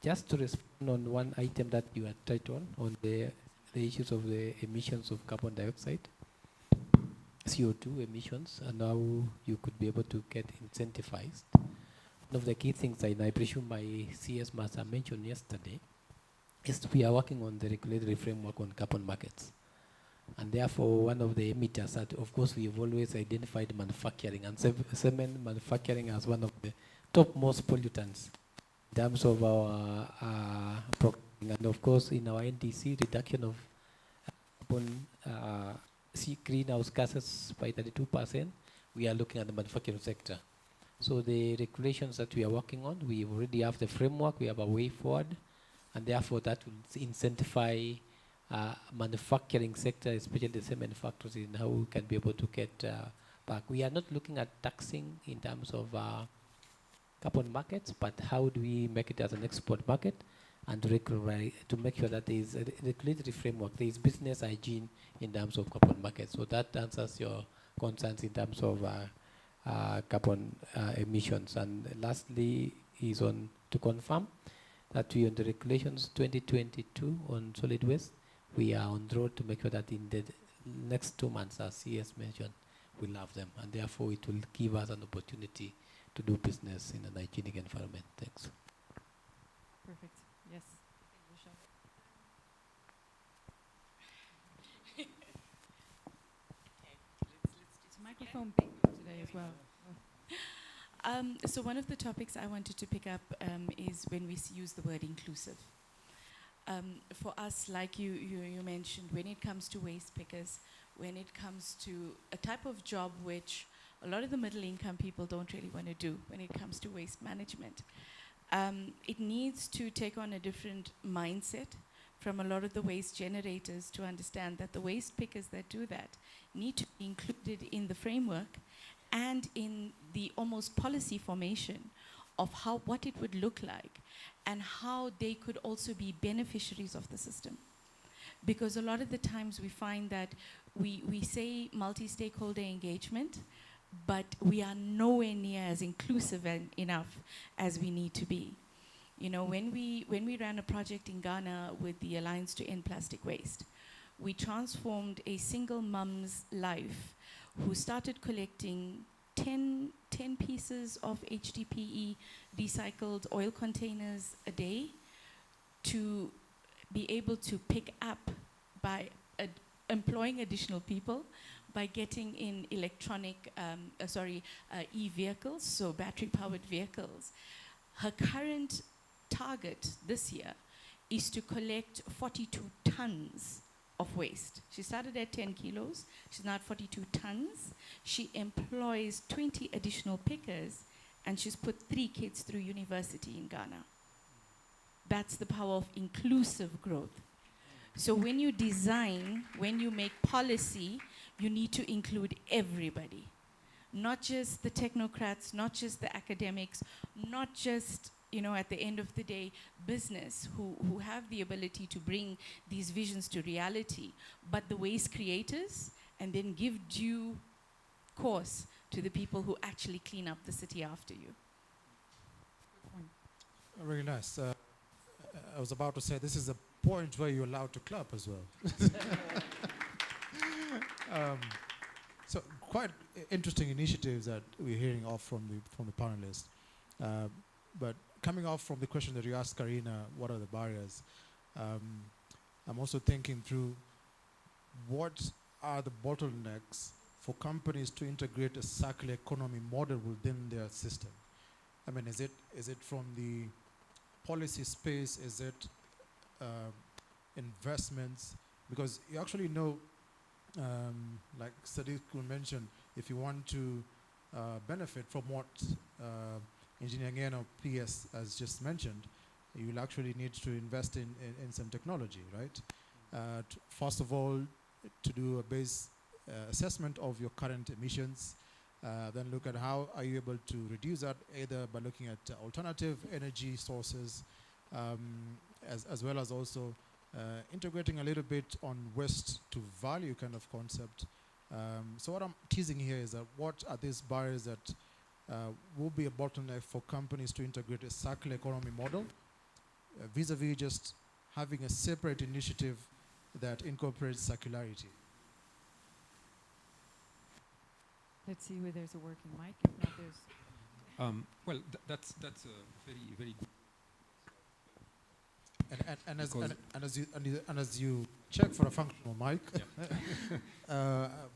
Just to respond on one item that you had touched on the issues of the emissions of carbon dioxide, CO2 emissions, and how you could be able to get incentivized. One of the key things, and I presume my CS master mentioned yesterday, is we are working on the regulatory framework on carbon markets. And therefore, one of the emitters that, of course, we've always identified manufacturing and cement manufacturing as one of the topmost pollutants in terms of our and of course, in our NDC, reduction of carbon greenhouse gases by 32%, we are looking at the manufacturing sector. So the regulations that we are working on, we already have the framework, we have a way forward, and therefore that will incentivize manufacturing sector, especially the cement factories, in how we can be able to get back. We are not looking at taxing in terms of carbon markets, but how do we make it as an export market, and to make sure that there is a regulatory framework, there is business hygiene in terms of carbon markets. So that answers your concerns in terms of carbon emissions. And lastly is on to confirm that we on the regulations 2022 on solid waste, we are on the road to make sure that in the next 2 months, as CS mentioned, we'll have them, and therefore it will give us an opportunity to do business in a hygienic environment. Thanks. Perfect. Yes. It's a microphone big today as well. So one of the topics I wanted to pick up is when we use the word inclusive. For us, like you mentioned, when it comes to waste pickers, when it comes to a type of job which a lot of the middle income people don't really want to do when it comes to waste management, it needs to take on a different mindset from a lot of the waste generators to understand that the waste pickers that do that need to be included in the framework and in the almost policy formation of what it would look like and how they could also be beneficiaries of the system. Because a lot of the times we find that we say multi-stakeholder engagement, but we are nowhere near as inclusive enough as we need to be. You know, when we ran a project in Ghana with the Alliance to End Plastic Waste, we transformed a single mum's life who started collecting 10 pieces of HDPE recycled oil containers a day to be able to pick up by employing additional people, by getting in electronic, e-vehicles, so battery-powered vehicles. Her current target this year is to collect 42 tons of waste. She started at 10 kilos, she's now at 42 tons. She employs 20 additional pickers, and she's put 3 kids through university in Ghana. That's the power of inclusive growth. So when you design, when you make policy, you need to include everybody. Not just the technocrats, not just the academics, not just, you know, at the end of the day, business who have the ability to bring these visions to reality, but the waste creators, and then give due course to the people who actually clean up the city after you. Really nice. I was about to say this is a point where you're allowed to clap as well. So quite interesting initiatives that we're hearing off from the panelists. But coming off from the question that you asked Karina, what are the barriers? I'm also thinking through what are the bottlenecks for companies to integrate a circular economy model within their system. I mean, is it from the policy space? Is it investments? Because you actually know, like Sadiq mentioned, if you want to benefit from what Engineer Ngeno PS has just mentioned, you'll actually need to invest in some technology, right? First of all, to do a base assessment of your current emissions, then look at how are you able to reduce that, either by looking at alternative energy sources, as well as also integrating a little bit on waste to value kind of concept. So what I'm teasing here is that what are these barriers that will be a bottleneck for companies to integrate a circular economy model vis-a-vis just having a separate initiative that incorporates circularity. Let's see where there's a working mic. If not, there's. Well, that's a very, very good. And as you check for a functional mic,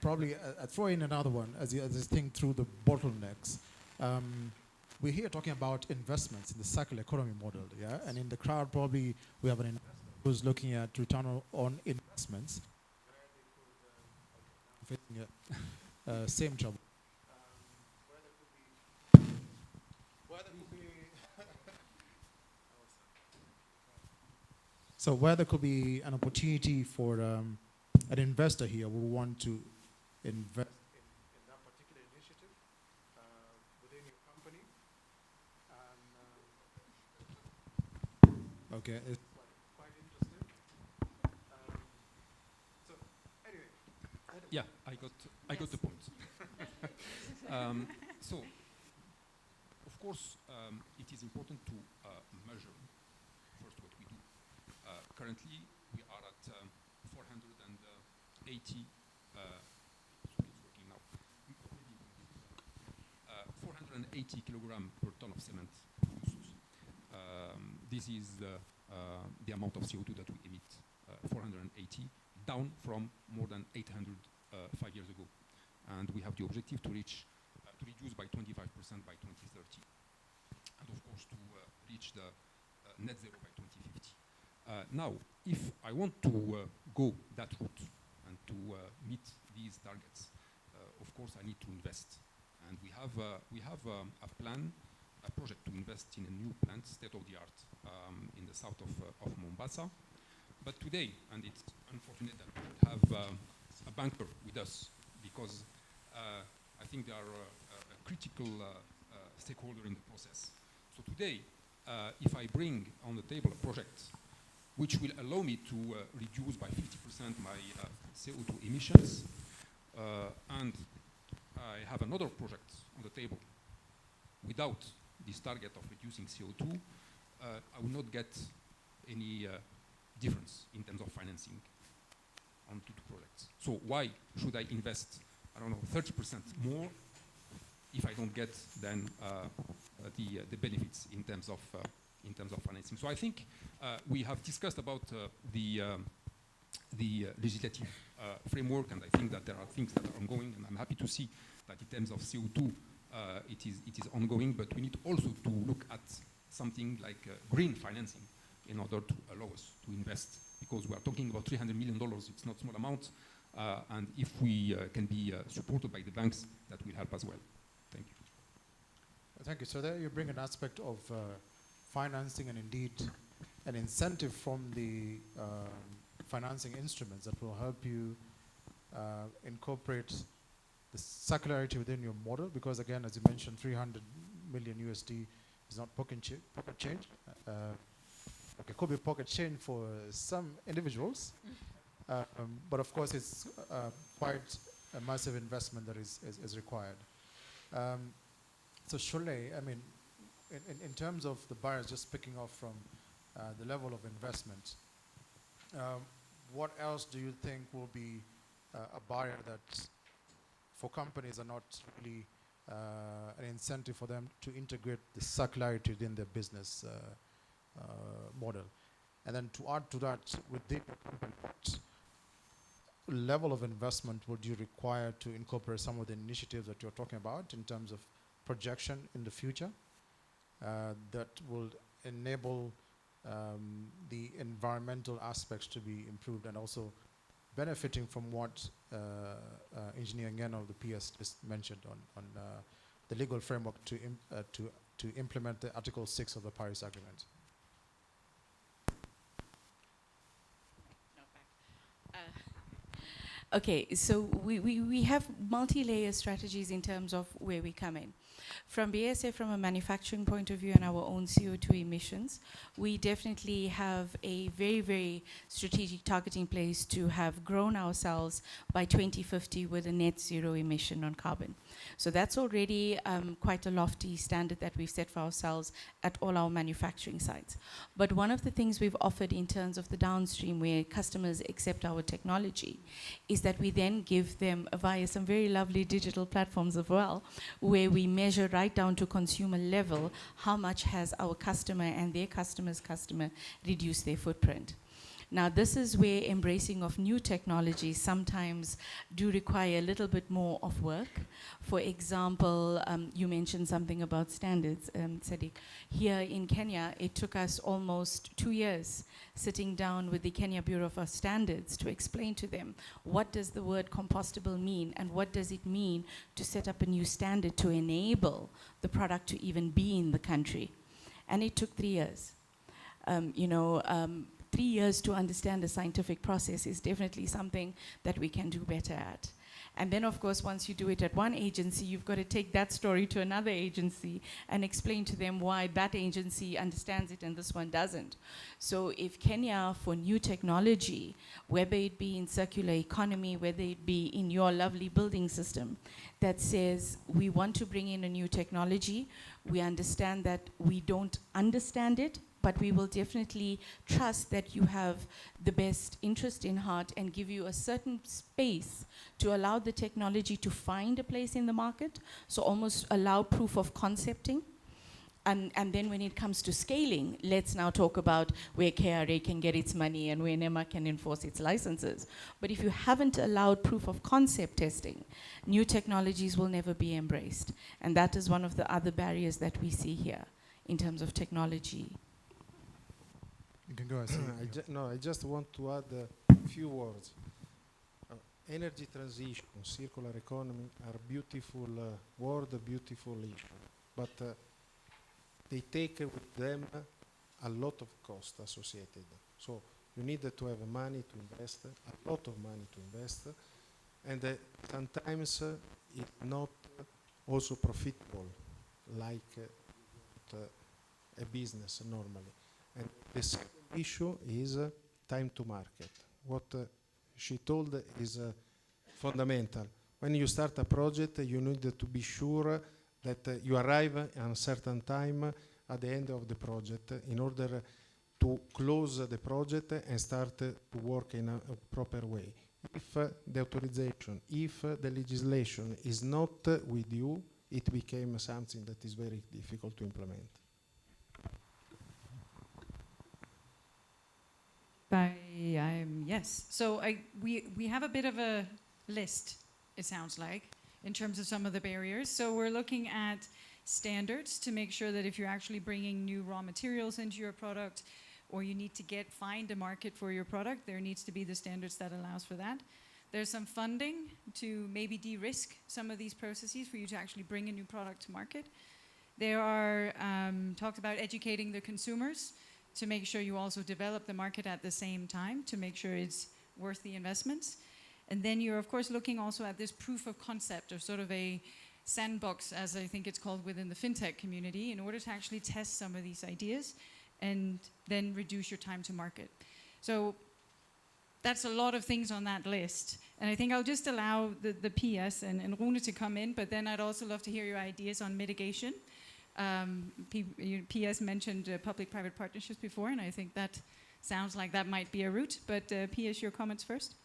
probably throw in another one as you think through the bottlenecks. We're here talking about investments in the circular economy model, yeah. And in the crowd, probably we have an investor who's looking at return on investments. Same trouble. So where there could be an opportunity for an investor here who want to invest in that particular initiative within your company. And, okay, it's quite interesting. So anyway. Yeah, I got the point. So, of course, it is important to measure first what we do. Currently, we are at 480. Sorry, it's working now. 480 kilogram per ton of cement used. This is the amount of CO2 that we emit. 480, down from more than 800 5 years ago. And we have the objective to reach, to reduce by 25% by 2030. And of course, to reach the net zero by 2050. Now, if I want to go that route and to meet these targets, of course, I need to invest. And we have a plan, a project to invest in a new plant, state of the art, in the south of Mombasa. But today, and it's unfortunate that we don't have a banker with us, because I think they are a critical stakeholder in the process. So today, if I bring on the table a project which will allow me to reduce by 50% my CO2 emissions, and I have another project on the table without this target of reducing CO2, I will not get any difference in terms of financing on two projects. So why should I invest, I don't know, 30% more if I don't get then the benefits in terms of financing? So I think we have discussed about the legislative framework, and I think that there are things that are ongoing, and I'm happy to see that in terms of CO2, it is ongoing, but we need also to look at something like green financing in order to allow us to invest, because we are talking about $300 million, it's not a small amount, and if we can be supported by the banks, that will help as well. Thank you. Thank you. So there you bring an aspect of financing and indeed an incentive from the financing instruments that will help you incorporate the circularity within your model, because again, as you mentioned, 300 million USD is not pocket change. Okay, could be pocket change for some individuals, but of course it's quite a massive investment that is required. So Shule, I mean, in terms of the buyers, just picking off from the level of investment, what else do you think will be a barrier that for companies are not really an incentive for them to integrate the circularity within their business model? And then to add to that, within your company, what level of investment would you require to incorporate some of the initiatives that you're talking about in terms of projection in the future that will enable the environmental aspects to be improved, and also benefiting from what Engineer Ngeno of the PS just mentioned on the legal framework to implement the Article 6 of the Paris Agreement? Okay, so we have multi-layer strategies in terms of where we come in. From BSF, from a manufacturing point of view and our own CO2 emissions, we definitely have a very, very strategic targeting place to have grown ourselves by 2050 with a net zero emission on carbon. So that's already quite a lofty standard that we've set for ourselves at all our manufacturing sites. But one of the things we've offered in terms of the downstream where customers accept our technology is that we then give them via some very lovely digital platforms as well, where we measure right down to consumer level how much has our customer and their customer's customer reduced their footprint. Now, this is where embracing of new technologies sometimes do require a little bit more of work. For example, you mentioned something about standards, Sadiq. Here in Kenya, it took us almost 2 years sitting down with the Kenya Bureau of Standards to explain to them what does the word compostable mean and what does it mean to set up a new standard to enable the product to even be in the country. And it took 3 years. 3 years to understand the scientific process is definitely something that we can do better at. And then, of course, once you do it at one agency, you've got to take that story to another agency and explain to them why that agency understands it and this one doesn't. So if Kenya, for new technology, whether it be in circular economy, whether it be in your lovely building system, that says we want to bring in a new technology, we understand that we don't understand it, but we will definitely trust that you have the best interest in heart and give you a certain space to allow the technology to find a place in the market, so almost allow proof of concepting. And then when it comes to scaling, let's now talk about where KRA can get its money and where NEMA can enforce its licenses. But if you haven't allowed proof of concept testing, new technologies will never be embraced. And that is one of the other barriers that we see here in terms of technology. You can go ahead. I just want to add a few words. Energy transition, circular economy are beautiful word, beautiful issue, but they take with them a lot of cost associated. So you need to have money to invest, a lot of money to invest, and sometimes it's not also profitable like a business normally. And the second issue is time to market. What she told is fundamental. When you start a project, you need to be sure that you arrive at a certain time at the end of the project in order to close the project and start to work in a proper way. If the authorization, if the legislation is not with you, it became something that is very difficult to implement. Yes. So we have a bit of a list, it sounds like, in terms of some of the barriers. So we're looking at standards to make sure that if you're actually bringing new raw materials into your product, or you need to find a market for your product, there needs to be the standards that allows for that. There's some funding to maybe de-risk some of these processes for you to actually bring a new product to market. There are talks about educating the consumers to make sure you also develop the market at the same time to make sure it's worth the investments. And then you're, of course, looking also at this proof of concept, or sort of a sandbox, as I think it's called within the fintech community, in order to actually test some of these ideas and then reduce your time to market. So that's a lot of things on that list. And I think I'll just allow the PS and Rune to come in, but then I'd also love to hear your ideas on mitigation. PS mentioned public-private partnerships before, and I think that sounds like that might be a route. But PS, your comments first.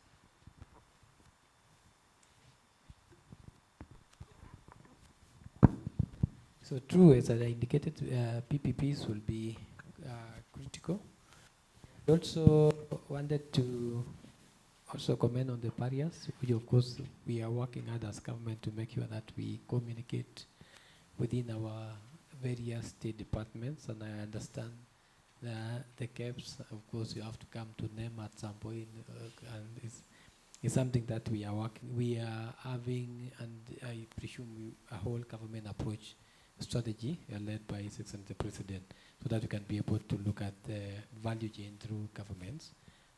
So true, as I indicated, PPPs will be critical. I also wanted to also comment on the barriers, which of course we are working hard as government to make sure that we communicate within our various state departments, and I understand the gaps. Of course, you have to come to them at some point, and it's something that we are working. We are having, and I presume, a whole government approach strategy led by His Excellency the President, so that we can be able to look at the value chain through governments,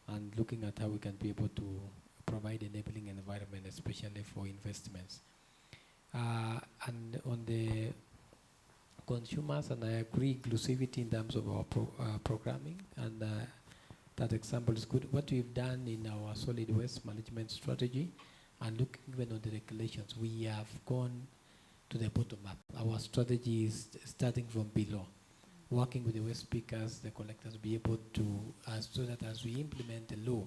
and looking at how we can be able to provide enabling environment, especially for investments. And on the consumers, and I agree, inclusivity in terms of our programming, and that example is good. What we've done in our solid waste management strategy, and looking even on the regulations, we have gone to the bottom up. Our strategy is starting from below, working with the waste pickers, the collectors, be able to, so that as we implement the law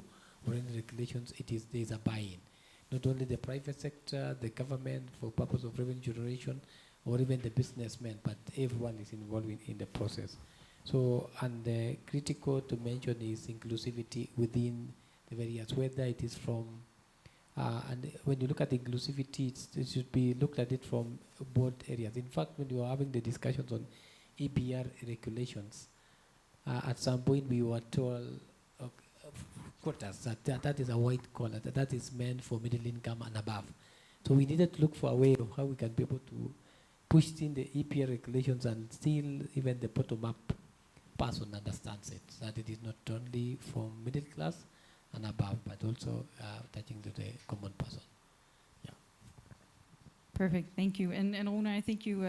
or any regulations, there is a buy-in. Not only the private sector, the government for purpose of revenue generation, or even the businessmen, but everyone is involved in the process. So, and critical to mention is inclusivity within the various, whether it is from, and when you look at inclusivity, it should be looked at it from both areas. In fact, when you are having the discussions on EPR regulations, at some point we were told, quotas, that is a white collar, that is meant for middle income and above. So we needed to look for a way of how we can be able to push in the EPR regulations and still even the bottom-up person understands it, that it is not only for middle class and above, but also touching to the common person. Yeah. Perfect, thank you. And Rune, I think you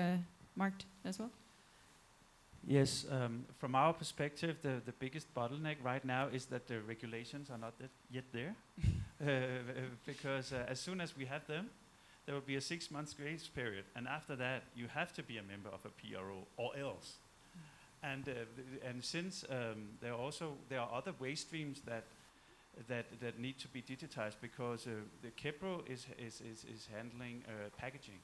marked as well? Yes, from our perspective, the biggest bottleneck right now is that the regulations are not yet there. Because as soon as we have them, there will be a 6 months grace period. And after that, you have to be a member of a PRO or else. And since there are other waste streams that need to be digitized, because the KEPRO is handling packaging.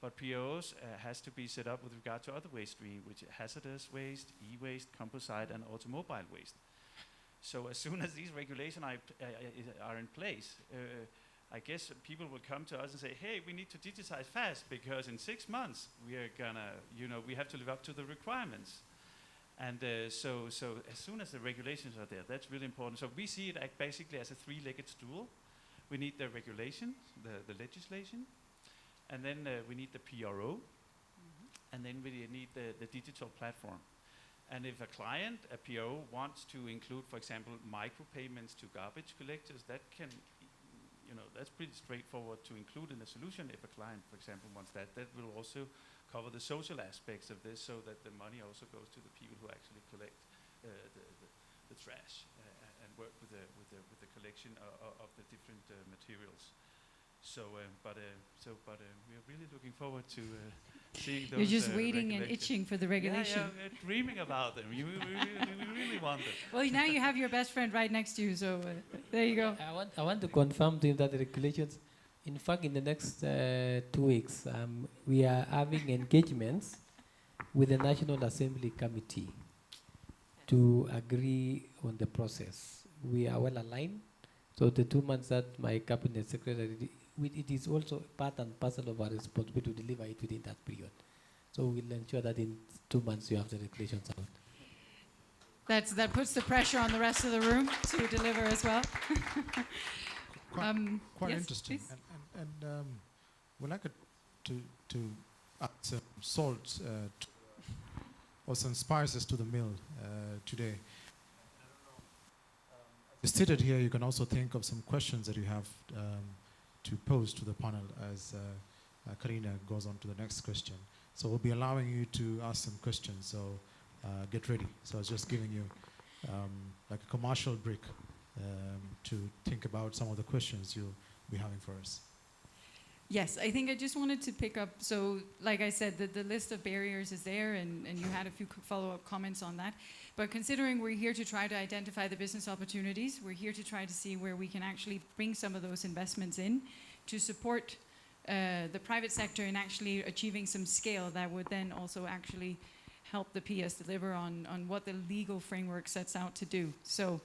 But POs has to be set up with regard to other waste streams, which is hazardous waste, e-waste, composite, and automobile waste. So as soon as these regulations are in place, I guess people will come to us and say, hey, we need to digitize fast, because in 6 months we are gonna, we have to live up to the requirements. And so as soon as the regulations are there, that's really important. So we see it basically as a three-legged stool. We need the regulation, the legislation, and then we need the PRO, and then we need the digital platform. And if a client, a PRO, wants to include, for example, micropayments to garbage collectors, that can, that's pretty straightforward to include in the solution. If a client, for example, wants that will also cover the social aspects of this, so that the money also goes to the people who actually collect the trash and work with the collection of the different materials. So, but we are really looking forward to seeing those. You're just waiting and itching for the regulation. Yeah, we're dreaming about them. We really want them. Well, now you have your best friend right next to you, so there you go. I want to confirm to you that the regulations, in fact, in the next 2 weeks, we are having engagements with the National Assembly Committee to agree on the process. We are well aligned. So the 2 months that my cabinet secretary, it is also part and parcel of our responsibility to deliver it within that period. So we'll ensure that in 2 months you have the regulations out. That puts the pressure on the rest of the room to deliver as well. Quite yes, interesting. please. And we'd like to add some salt or some spices to the meal today. You stated here, you can also think of some questions that you have to pose to the panel as Karina goes on to the next question. So we'll be allowing you to ask some questions, so get ready. So I was just giving you like a commercial break to think about some of the questions you'll be having for us. Yes, I think I just wanted to pick up, so like I said, the list of barriers is there, and you had a few follow-up comments on that. But considering we're here to try to identify the business opportunities, we're here to try to see where we can actually bring some of those investments in to support the private sector in actually achieving some scale that would then also actually help the PS deliver on what the legal framework sets out to do. So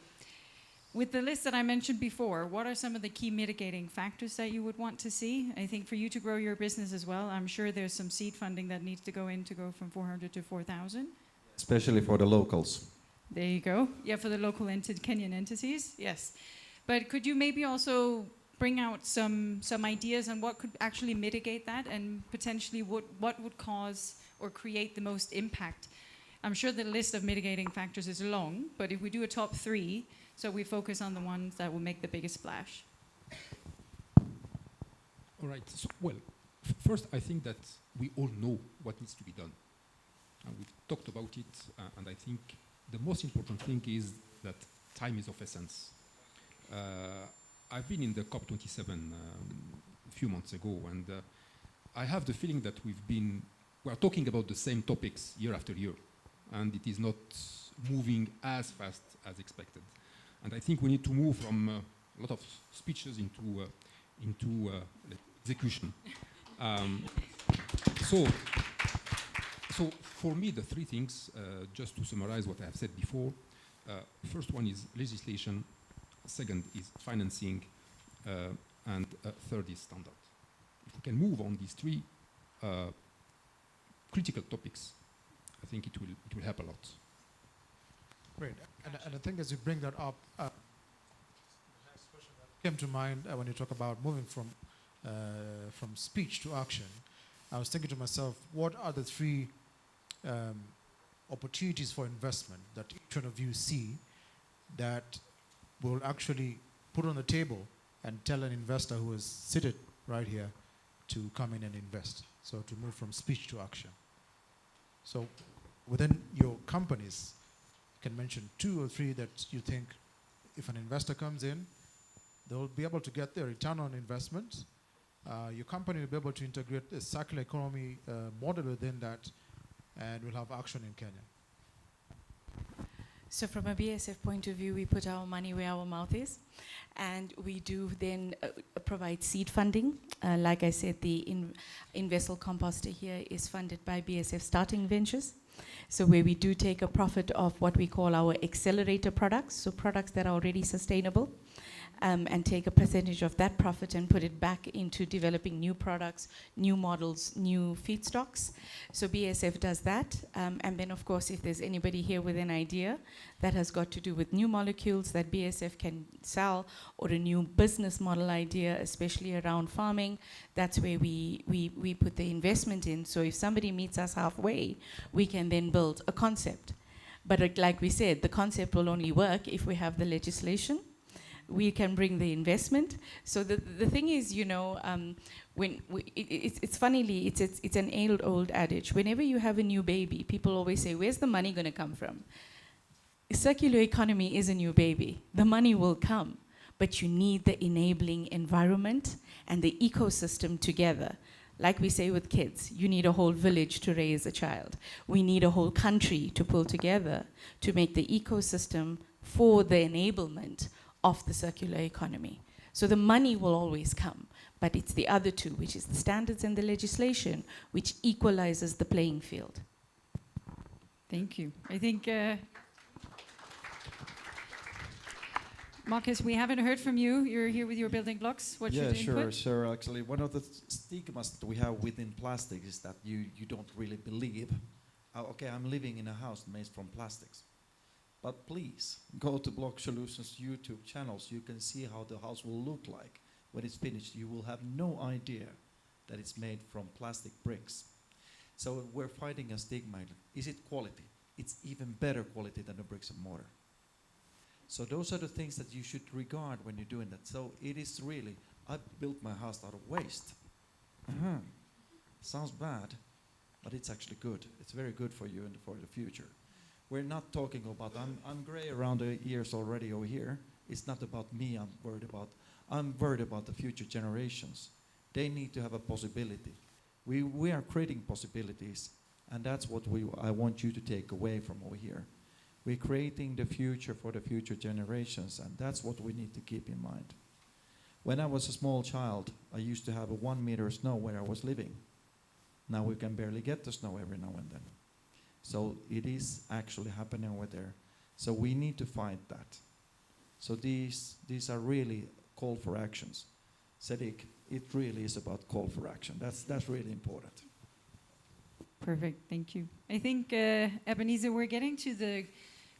with the list that I mentioned before, what are some of the key mitigating factors that you would want to see? I think for you to grow your business as well, I'm sure there's some seed funding that needs to go in to go from 400 to 4,000. Especially for the locals. There you go. Yeah, for the local Kenyan entities, yes. But could you maybe also bring out some ideas on what could actually mitigate that, and potentially what would cause or create the most impact? I'm sure the list of mitigating factors is long, but if we do a top 3, so we focus on the ones that will make the biggest splash. All right. So, well, first, I think that we all know what needs to be done. We've talked about it, and I think the most important thing is that time is of essence. I've been in the COP27 a few months ago, and I have the feeling that we are talking about the same topics year after year, and it is not moving as fast as expected. And I think we need to move from a lot of speeches into execution. So for me, the three things, just to summarize what I have said before, first one is legislation, second is financing, and third is standard. If we can move on these three critical topics, I think it will help a lot. Great. And I think as you bring that up, the next question that came to mind when you talk about moving from speech to action, I was thinking to myself, what are the three opportunities for investment that each one of you see that will actually put on the table and tell an investor who is seated right here to come in and invest? So to move from speech to action. So within your companies, you can mention 2 or 3 that you think if an investor comes in, they'll be able to get their return on investment. Your company will be able to integrate a circular economy model within that, and we'll have action in Kenya. So from a BSF point of view, we put our money where our mouth is, and we do then provide seed funding. Like I said, the in-vessel composter here is funded by BSF Starting Ventures. So where we do take a profit of what we call our accelerator products, so products that are already sustainable, and take a percentage of that profit and put it back into developing new products, new models, new feedstocks. So BSF does that. And then, of course, if there's anybody here with an idea that has got to do with new molecules that BSF can sell, or a new business model idea, especially around farming, that's where we put the investment in. So if somebody meets us halfway, we can then build a concept. But like we said, the concept will only work if we have the legislation. We can bring the investment. So the thing is, you know, it's funnily, it's an old adage. Whenever you have a new baby, people always say, where's the money going to come from? Circular economy is a new baby. The money will come, but you need the enabling environment and the ecosystem together. Like we say with kids, you need a whole village to raise a child. We need a whole country to pull together to make the ecosystem for the enablement of the circular economy. So the money will always come, but it's the other two, which is the standards and the legislation, which equalizes the playing field. Thank you. I think, Marcus, we haven't heard from you. You're here with your building blocks. What's your input? Sure. Actually, one of the stigmas that we have within plastic is that you don't really believe, okay, I'm living in a house made from plastics. But please, go to Block Solutions YouTube channels. You can see how the house will look like when it's finished. You will have no idea that it's made from plastic bricks. So we're fighting a stigma. Is it quality? It's even better quality than the bricks and mortar. So those are the things that you should regard when you're doing that. So it is really, I built my house out of waste. Sounds bad, but it's actually good. It's very good for you and for the future. We're not talking about, I'm gray around the ears already over here. It's not about me I'm worried about the future generations. They need to have a possibility. We are creating possibilities, and that's what I want you to take away from over here. We're creating the future for the future generations, and that's what we need to keep in mind. When I was a small child, I used to have a 1 meter of snow where I was living. Now we can barely get the snow every now and then. So it is actually happening over there. So we need to fight that. So these are really call for actions. Sadiq, it really is about call for action. That's really important. Perfect, thank you. I think, Ebenezer, we're getting to the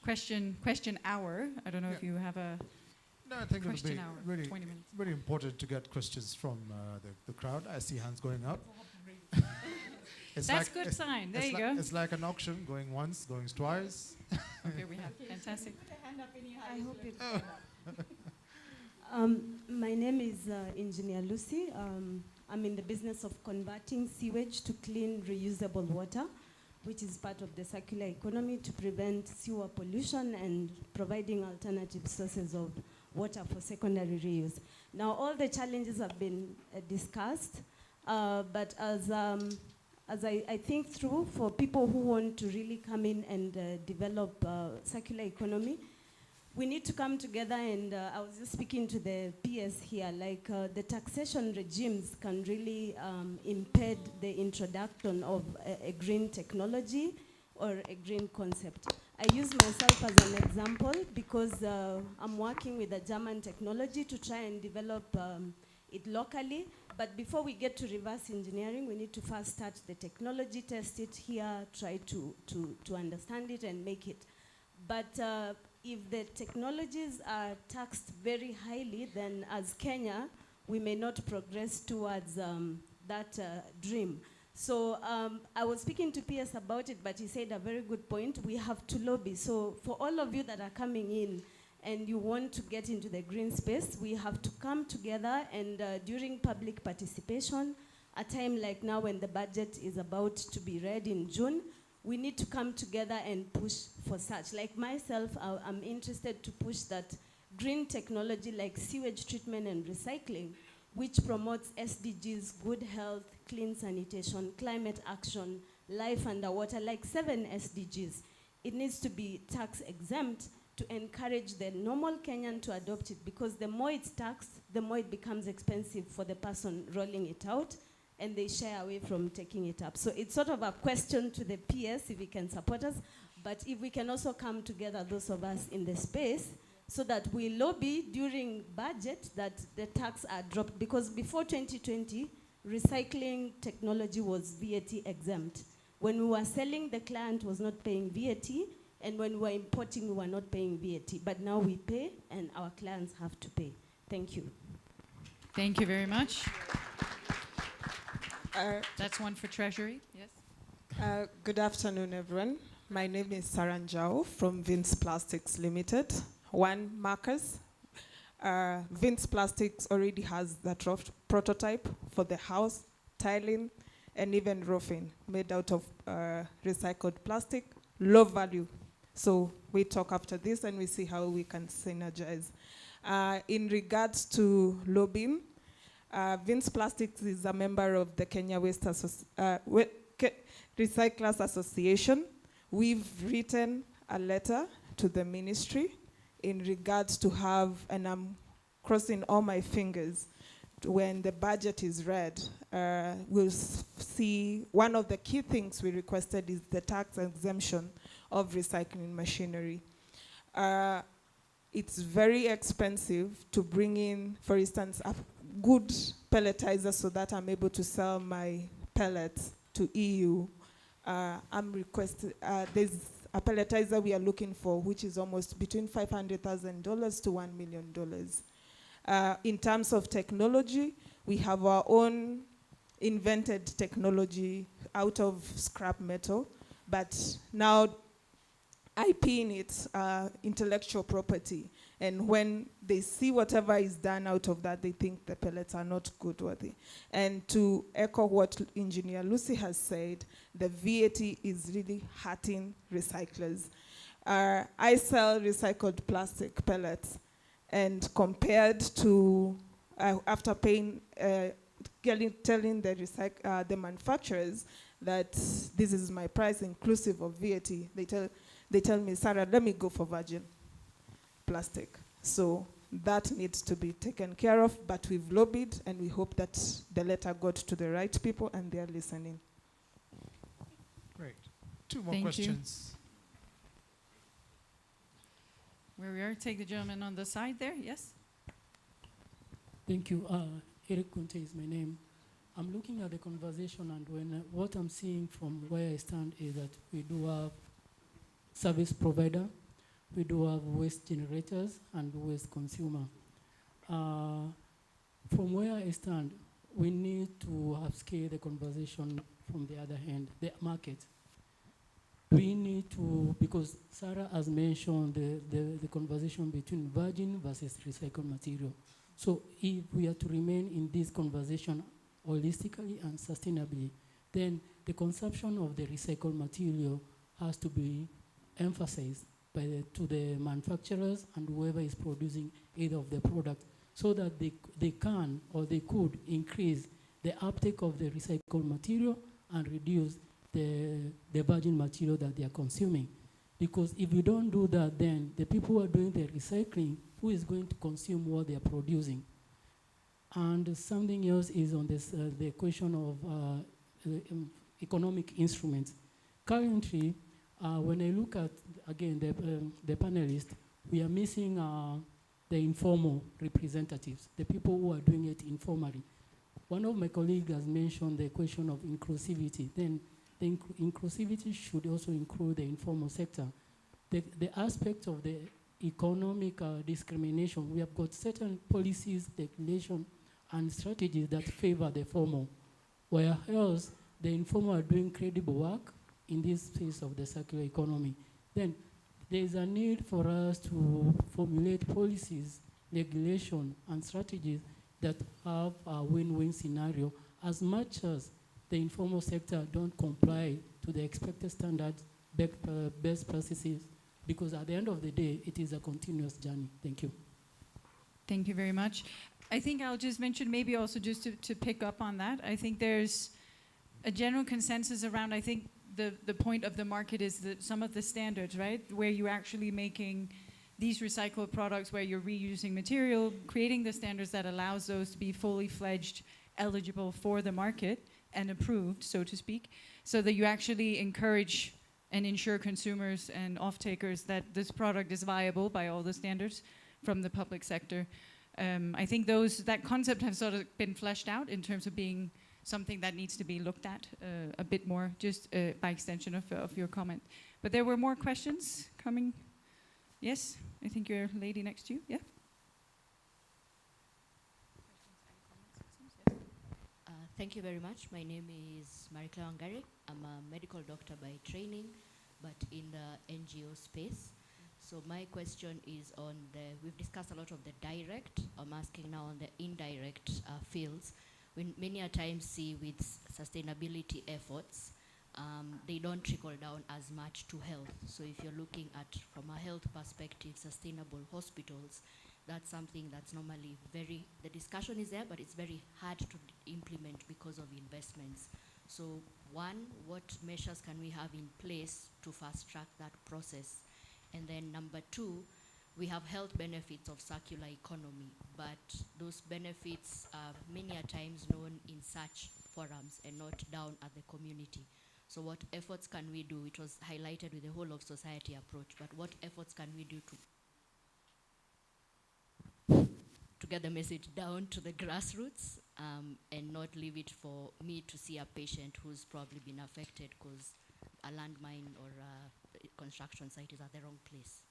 question hour. I don't know if you have a No, I think it would be question hour, really, 20 minutes. really important to get questions from the crowd. I see hands going up. That's good sign. There you go. It's like an auction, going once, going twice. Okay, we have fantastic. I hope it. My name is Engineer Lucy. I'm in the business of converting sewage to clean, reusable water, which is part of the circular economy to prevent sewer pollution and providing alternative sources of water for secondary reuse. Now, all the challenges have been discussed, but as I think through, for people who want to really come in and develop circular economy, we need to come together, and I was just speaking to the PS here, like the taxation regimes can really impede the introduction of a green technology or a green concept. I use myself as an example because I'm working with a German technology to try and develop it locally, but before we get to reverse engineering, we need to first start the technology, test it here, try to understand it and make it. But if the technologies are taxed very highly, then as Kenya, we may not progress towards that dream. So I was speaking to PS about it, but he said a very good point. We have to lobby. So for all of you that are coming in and you want to get into the green space, we have to come together and during public participation, a time like now when the budget is about to be read in June, we need to come together and push for such. Like myself, I'm interested to push that green technology like sewage treatment and recycling, which promotes SDGs, good health, clean sanitation, climate action, life underwater, like 7 SDGs. It needs to be tax exempt to encourage the normal Kenyan to adopt it, because the more it's taxed, the more it becomes expensive for the person rolling it out, and they shy away from taking it up. So it's sort of a question to the PS if we can support us, but if we can also come together, those of us in the space, so that we lobby during budget that the tax are dropped, because before 2020, recycling technology was VAT exempt. When we were selling, the client was not paying VAT, and when we were importing, we were not paying VAT. But now we pay, and our clients have to pay. Thank you. Thank you very much. That's one for Treasury, yes? Good afternoon, everyone. My name is Sarah Njau from Vince Plastics Limited. One Marcus. Vince Plastics already has that prototype for the house, tiling, and even roofing made out of recycled plastic, low value. So we talk after this and we see how we can synergize. In regards to lobbying, Vince Plastics is a member of the Kenya Recyclers Association. We've written a letter to the ministry in regards to have, and I'm crossing all my fingers, when the budget is read, we'll see one of the key things we requested is the tax exemption of recycling machinery. It's very expensive to bring in, for instance, a good pelletizer so that I'm able to sell my pellets to EU. I'm requesting, there's a pelletizer we are looking for, which is almost between $500,000 to $1 million. In terms of technology, we have our own invented technology out of scrap metal, but now IP in it, intellectual property. And when they see whatever is done out of that, they think the pellets are not good worthy. And to echo what Engineer Lucy has said, the VAT is really hurting recyclers. I sell recycled plastic pellets, and compared to, after paying, telling the manufacturers that this is my price inclusive of VAT, they tell me, Sarah, let me go for virgin plastic. So that needs to be taken care of, but we've lobbied and we hope that the letter got to the right people and they're listening. Great. Two more Thank you. questions. Where we are, take the gentleman on the side there, yes? Thank you. Eric Kunte is my name. I'm looking at the conversation, and what I'm seeing from where I stand is that we do have service provider, we do have waste generators and waste consumer. From where I stand, we need to upscale the conversation from the other hand, the market. we need to, because Sarah has mentioned the conversation between virgin versus recycled material. So if we are to remain in this conversation holistically and sustainably, then the consumption of the recycled material has to be emphasized to the manufacturers and whoever is producing either of the product, so that they can or they could increase the uptake of the recycled material and reduce the virgin material that they are consuming. Because if you don't do that, then the people who are doing the recycling, who is going to consume what they are producing? And something else is on this, the question of economic instruments. Currently, when I look at, again, the panelists, we are missing the informal representatives, the people who are doing it informally. One of my colleagues has mentioned the question of inclusivity. Then the inclusivity should also include the informal sector. The aspect of the economic discrimination, we have got certain policies, regulation, and strategies that favor the formal, whereas the informal are doing credible work in this space of the circular economy. Then there is a need for us to formulate policies, regulation, and strategies that have a win-win scenario, as much as the informal sector don't comply to the expected standards, best practices, because at the end of the day, it is a continuous journey. Thank you. Thank you very much. I think I'll just mention, maybe also just to pick up on that, I think there's a general consensus around, I think the point of the market is that some of the standards, right, where you're actually making these recycled products, where you're reusing material, creating the standards that allows those to be fully fledged, eligible for the market and approved, so to speak, so that you actually encourage and ensure consumers and off-takers that this product is viable by all the standards from the public sector. I think that concept has sort of been fleshed out in terms of being something that needs to be looked at a bit more, just by extension of your comment. But there were more questions coming. Yes, I think your lady next to you, yeah? Thank you very much. My name is Marie-Claire Wangari. I'm a medical doctor by training, but in the NGO space. So my question is on we've discussed a lot of the direct. I'm asking now on the indirect fields. We many a times see with sustainability efforts, they don't trickle down as much to health. So if you're looking at, from a health perspective, sustainable hospitals, that's something that's normally the discussion is there, but it's very hard to implement because of investments. So one, what measures can we have in place to fast track that process? And then number two, we have health benefits of circular economy, but those benefits are many a times known in such forums and not down at the community. So what efforts can we do? It was highlighted with the whole of society approach, but what efforts can we do to get the message down to the grassroots and not leave it for me to see a patient who's probably been affected because a landmine or a construction site is at the wrong place?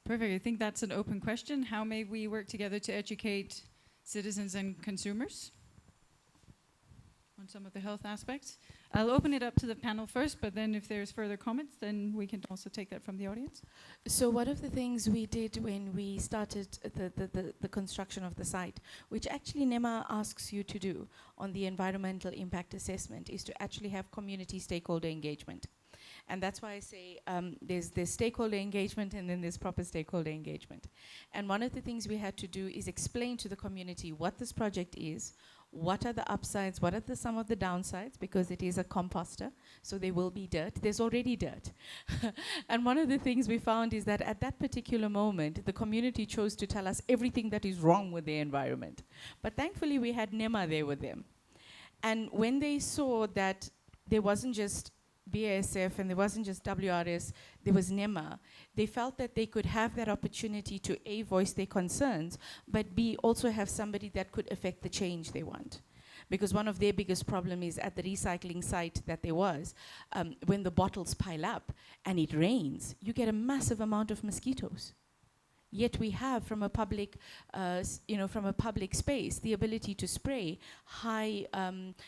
Perfect. I think that's an open question. How may we work together to educate citizens and consumers on some of the health aspects? I'll open it up to the panel first, but then if there's further comments, then we can also take that from the audience. So one of the things we did when we started the construction of the site, which actually NEMA asks you to do on the environmental impact assessment, is to actually have community stakeholder engagement. And that's why I say there's stakeholder engagement and then there's proper stakeholder engagement. And one of the things we had to do is explain to the community what this project is, what are the upsides, what are some of the downsides, because it is a composter, so there will be dirt. There's already dirt. And one of the things we found is that at that particular moment, the community chose to tell us everything that is wrong with the environment. But thankfully, we had NEMA there with them. And when they saw that there wasn't just BASF and there wasn't just WRS, there was NEMA, they felt that they could have that opportunity to A, voice their concerns, but B, also have somebody that could affect the change they want. Because one of their biggest problem is at the recycling site that there was, when the bottles pile up and it rains, you get a massive amount of mosquitoes. Yet we have from a public, from a public space, the ability to spray high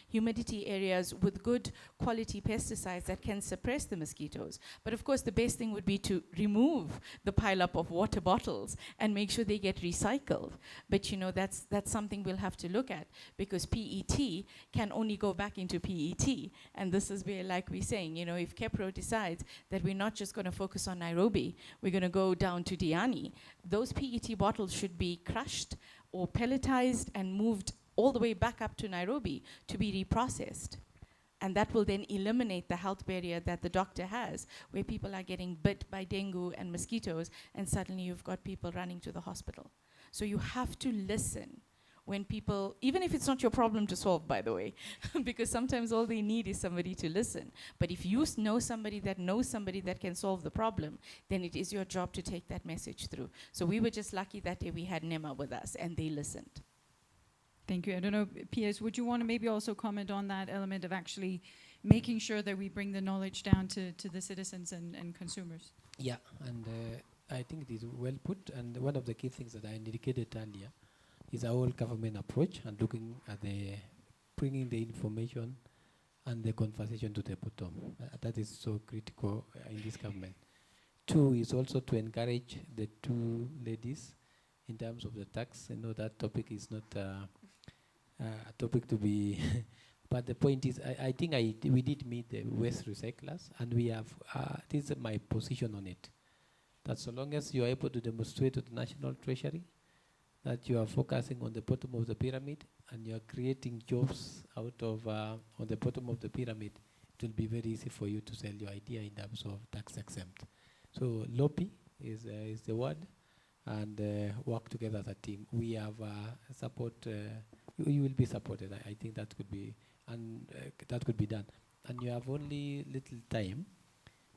humidity areas with good quality pesticides that can suppress the mosquitoes. But of course, the best thing would be to remove the pileup of water bottles and make sure they get recycled. But that's something we'll have to look at, because PET can only go back into PET. And this is where, like we're saying, if KEPRO decides that we're not just going to focus on Nairobi, we're going to go down to Diani, those PET bottles should be crushed or pelletized and moved all the way back up to Nairobi to be reprocessed. And that will then eliminate the health barrier that the doctor has, where people are getting bit by dengue and mosquitoes, and suddenly you've got people running to the hospital. So you have to listen when people, even if it's not your problem to solve, by the way, because sometimes all they need is somebody to listen. But if you know somebody that can solve the problem, then it is your job to take that message through. So we were just lucky that day we had NEMA with us, and they listened. Thank you. I don't know, Piers, would you want to maybe also comment on that element of actually making sure that we bring the knowledge down to the citizens and consumers? Yeah, and I think it is well put. And one of the key things that I indicated earlier is our whole government approach and looking at bringing the information and the conversation to the bottom. That is so critical in this government. Two is also to encourage the two ladies in terms of the tax. I know that topic is not a topic to be, but the point is, I think we did meet the waste recyclers, and we have, this is my position on it, that so long as you are able to demonstrate to the National Treasury that you are focusing on the bottom of the pyramid and you are creating jobs out of on the bottom of the pyramid, it will be very easy for you to sell your idea in terms of tax exempt. So lobby is the word, and work together as a team. We have support. You will be supported. I think that could be, and that could be done. And you have only little time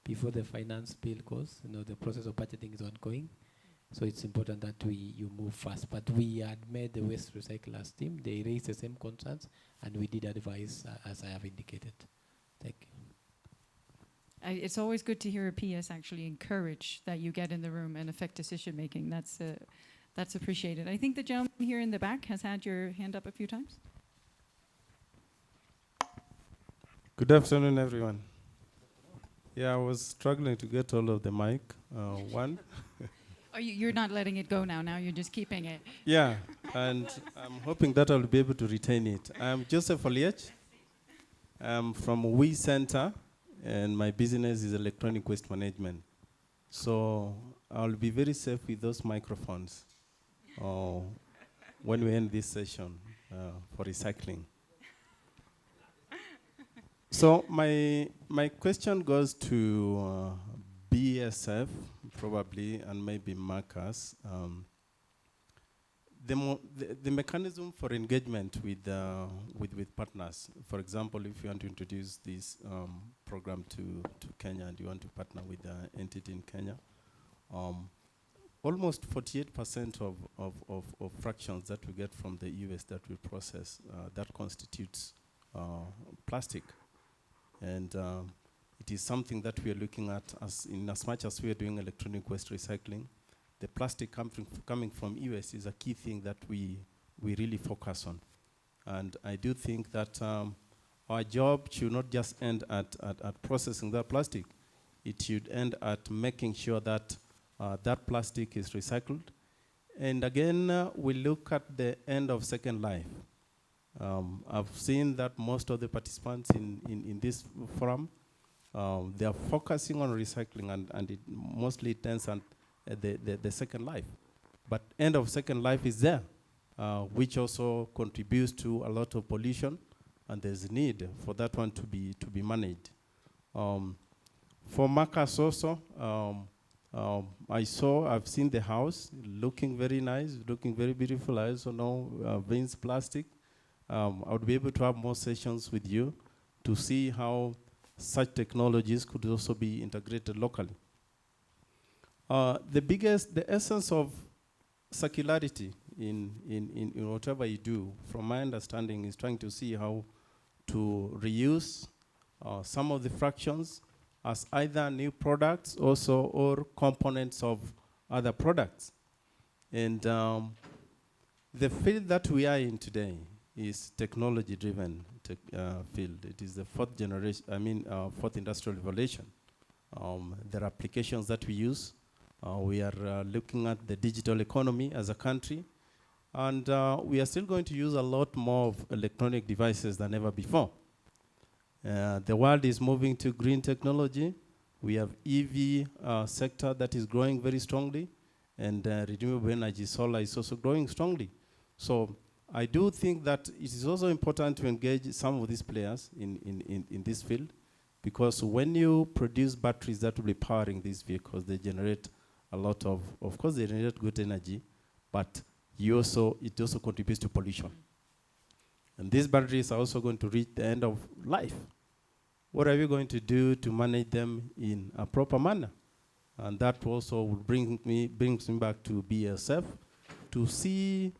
before the finance bill goes. The process of budgeting is ongoing. So it's important that you move fast. But we had made the waste recyclers team. They raised the same concerns, and we did advise, as I have indicated. Thank you. It's always good to hear a PS actually encourage that you get in the room and affect decision making. That's appreciated. I think the gentleman here in the back has had your hand up a few times. Good afternoon, everyone. Yeah, I was struggling to get hold of the mic. One. Oh, you're not letting it go now. Now you're just keeping it. Yeah, and I'm hoping that I'll be able to retain it. I'm Joseph Oliech. I'm from We Center, and my business is electronic waste management. So I'll be very safe with those microphones when we end this session for recycling. So my question goes to BSF, probably, and maybe Marcus. The mechanism for engagement with partners. For example, if you want to introduce this program to Kenya and you want to partner with an entity in Kenya, almost 48% of fractions that we get from the US that we process, that constitutes plastic. And it is something that we are looking at as much as we are doing electronic waste recycling. The plastic coming from US is a key thing that we really focus on. And I do think that our job should not just end at processing that plastic. It should end at making sure that that plastic is recycled. And again, we look at the end of second life. I've seen that most of the participants in this forum, they are focusing on recycling, and it mostly tends on the second life. But end of second life is there, which also contributes to a lot of pollution, and there's a need for that one to be managed. For Marcus also, I've seen the house looking very nice, looking very beautiful. I also know Vince Plastic. I would be able to have more sessions with you to see how such technologies could also be integrated locally. The essence of circularity in whatever you do, from my understanding, is trying to see how to reuse some of the fractions as either new products also or components of other products. And the field that we are in today is technology-driven field. It is the fourth industrial revolution. There are applications that we use. We are looking at the digital economy as a country. And we are still going to use a lot more of electronic devices than ever before. The world is moving to green technology. We have EV sector that is growing very strongly, and renewable energy, solar is also growing strongly. So I do think that it is also important to engage some of these players in this field, because when you produce batteries that will be powering these vehicles, they generate a lot of course they generate good energy, but it also contributes to pollution. And these batteries are also going to reach the end of life. What are we going to do to manage them in a proper manner? And that also will brings me back to BASF, to see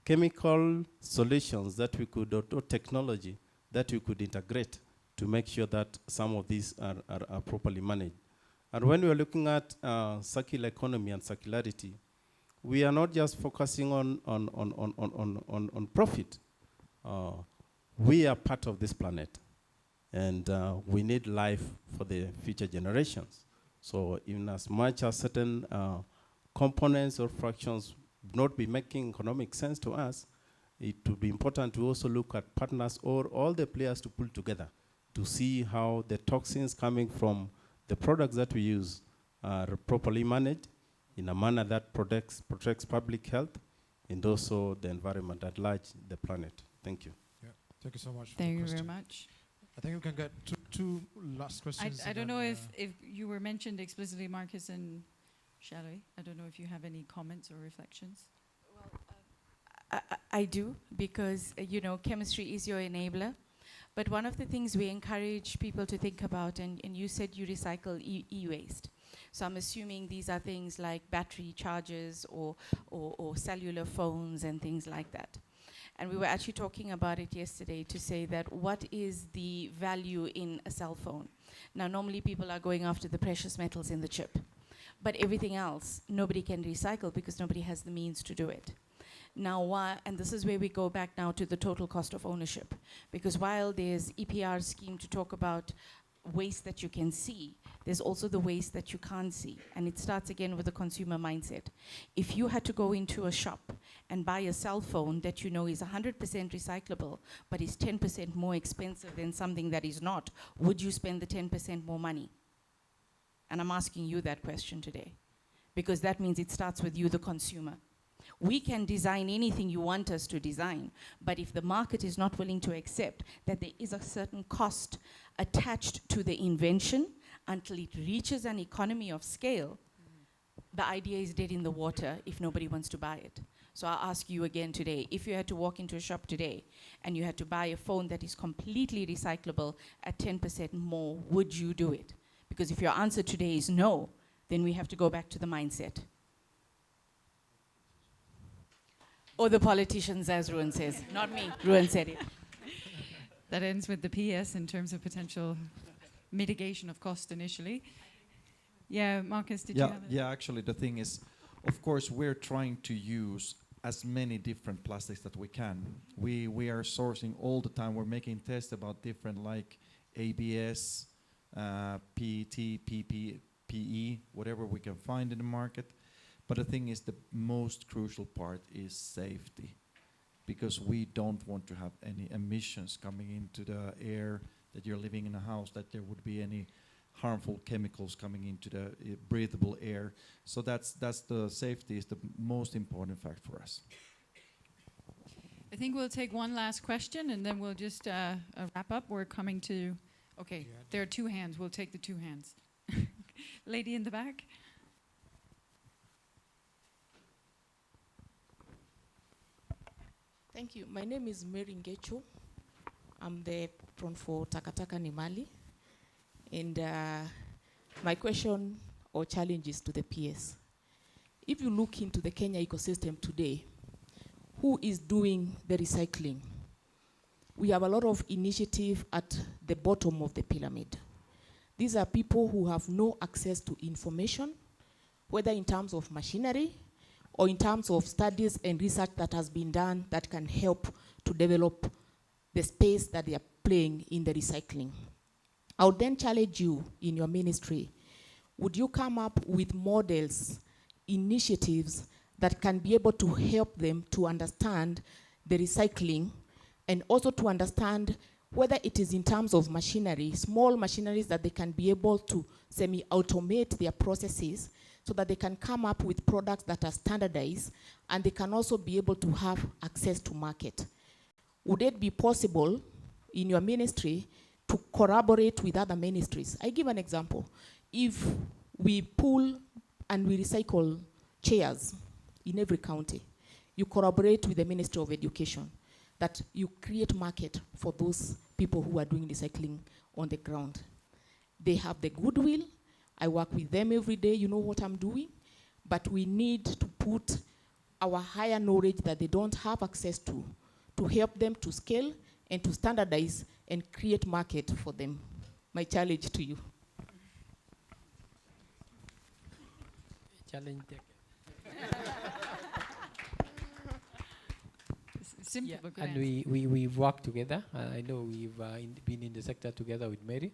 chemical solutions that we could, or technology that we could integrate to make sure that some of these are properly managed. And when we are looking at circular economy and circularity, we are not just focusing on profit. We are part of this planet, and we need life for the future generations. So in as much as certain components or fractions not be making economic sense to us, it would be important to also look at partners or all the players to pull together to see how the toxins coming from the products that we use are properly managed in a manner that protects public health and also the environment at large, the planet. Thank you. Yeah, thank you so much. Thank you very much. I think we can get two last questions. I don't know if you were mentioned explicitly, Marcus and Shelley. I don't know if you have any comments or reflections. I do, because chemistry is your enabler. But one of the things we encourage people to think about, and you said you recycle e-waste. So I'm assuming these are things like battery chargers or cellular phones and things like that. And we were actually talking about it yesterday to say that what is the value in a cell phone? Now, normally people are going after the precious metals in the chip. But everything else, nobody can recycle because nobody has the means to do it. Now, and this is where we go back now to the total cost of ownership. Because while there's EPR scheme to talk about waste that you can see, there's also the waste that you can't see. And it starts again with the consumer mindset. If you had to go into a shop and buy a cell phone that you know is 100% recyclable, but is 10% more expensive than something that is not, would you spend the 10% more money? And I'm asking you that question today, because that means it starts with you, the consumer. We can design anything you want us to design, but if the market is not willing to accept that there is a certain cost attached to the invention until it reaches an economy of scale, the idea is dead in the water if nobody wants to buy it. So I'll ask you again today, if you had to walk into a shop today and you had to buy a phone that is completely recyclable at 10% more, would you do it? Because if your answer today is no, then we have to go back to the mindset. Or the politicians, as Ruan says. Not me. Ruan said it. That ends with the PS in terms of potential mitigation of cost initially. Yeah, Marcus, did you have it? Yeah, actually, the thing is, of course, we're trying to use as many different plastics that we can. We are sourcing all the time. We're making tests about different, like ABS, PET, PP, PE, whatever we can find in the market. But the thing is, the most crucial part is safety, because we don't want to have any emissions coming into the air that you're living in a house, that there would be any harmful chemicals coming into the breathable air. So that's the safety is the most important fact for us. I think we'll take one last question and then we'll just wrap up. We're coming to, okay, there are two hands. We'll take the two hands. Lady in the back. Thank you. My name is Mary Ngecho. I'm the patron for Takataka Nimali. And my question or challenge is to the PS. If you look into the Kenya ecosystem today, who is doing the recycling? We have a lot of initiative at the bottom of the pyramid. These are people who have no access to information, whether in terms of machinery or in terms of studies and research that has been done that can help to develop the space that they are playing in the recycling. I would then challenge you in your ministry, would you come up with models, initiatives that can be able to help them to understand the recycling and also to understand whether it is in terms of machinery, small machineries that they can be able to semi-automate their processes so that they can come up with products that are standardized and they can also be able to have access to market. Would it be possible in your ministry to collaborate with other ministries? I give an example. If we pull and we recycle chairs in every county, you collaborate with the Ministry of Education, that you create market for those people who are doing recycling on the ground. They have the goodwill. I work with them every day, you know what I'm doing, but we need to put our higher knowledge that they don't have access to help them to scale and to standardize and create market for them. My challenge to you. Challenge taken. Simple, Yeah, but good and answer. we work together. I know we've been in the sector together with Mary.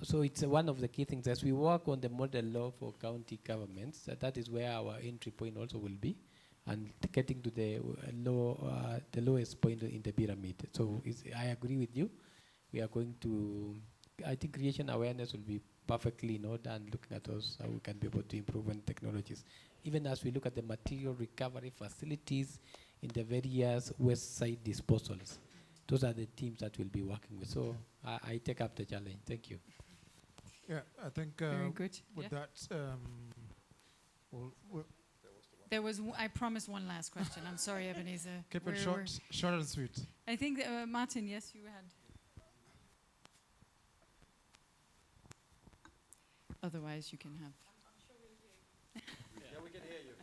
So it's one of the key things as we work on the model law for county governments. That is where our entry point also will be, and getting to the the lowest point in the pyramid. So I agree with you. We are going to, I think creation awareness will be perfectly in order, and looking at those how we can be able to improve on technologies. Even as we look at the material recovery facilities in the various west side disposals. Those are the teams that we'll be working with. So I take up the challenge. Thank you. Yeah, I think Very good. with Yeah. that, we'll There was, I promised one last question. I'm sorry, Ebenezer. keep it We're- short, short and sweet. I think, Martin, yes, you had. Otherwise, you can have. Yeah, we can hear you.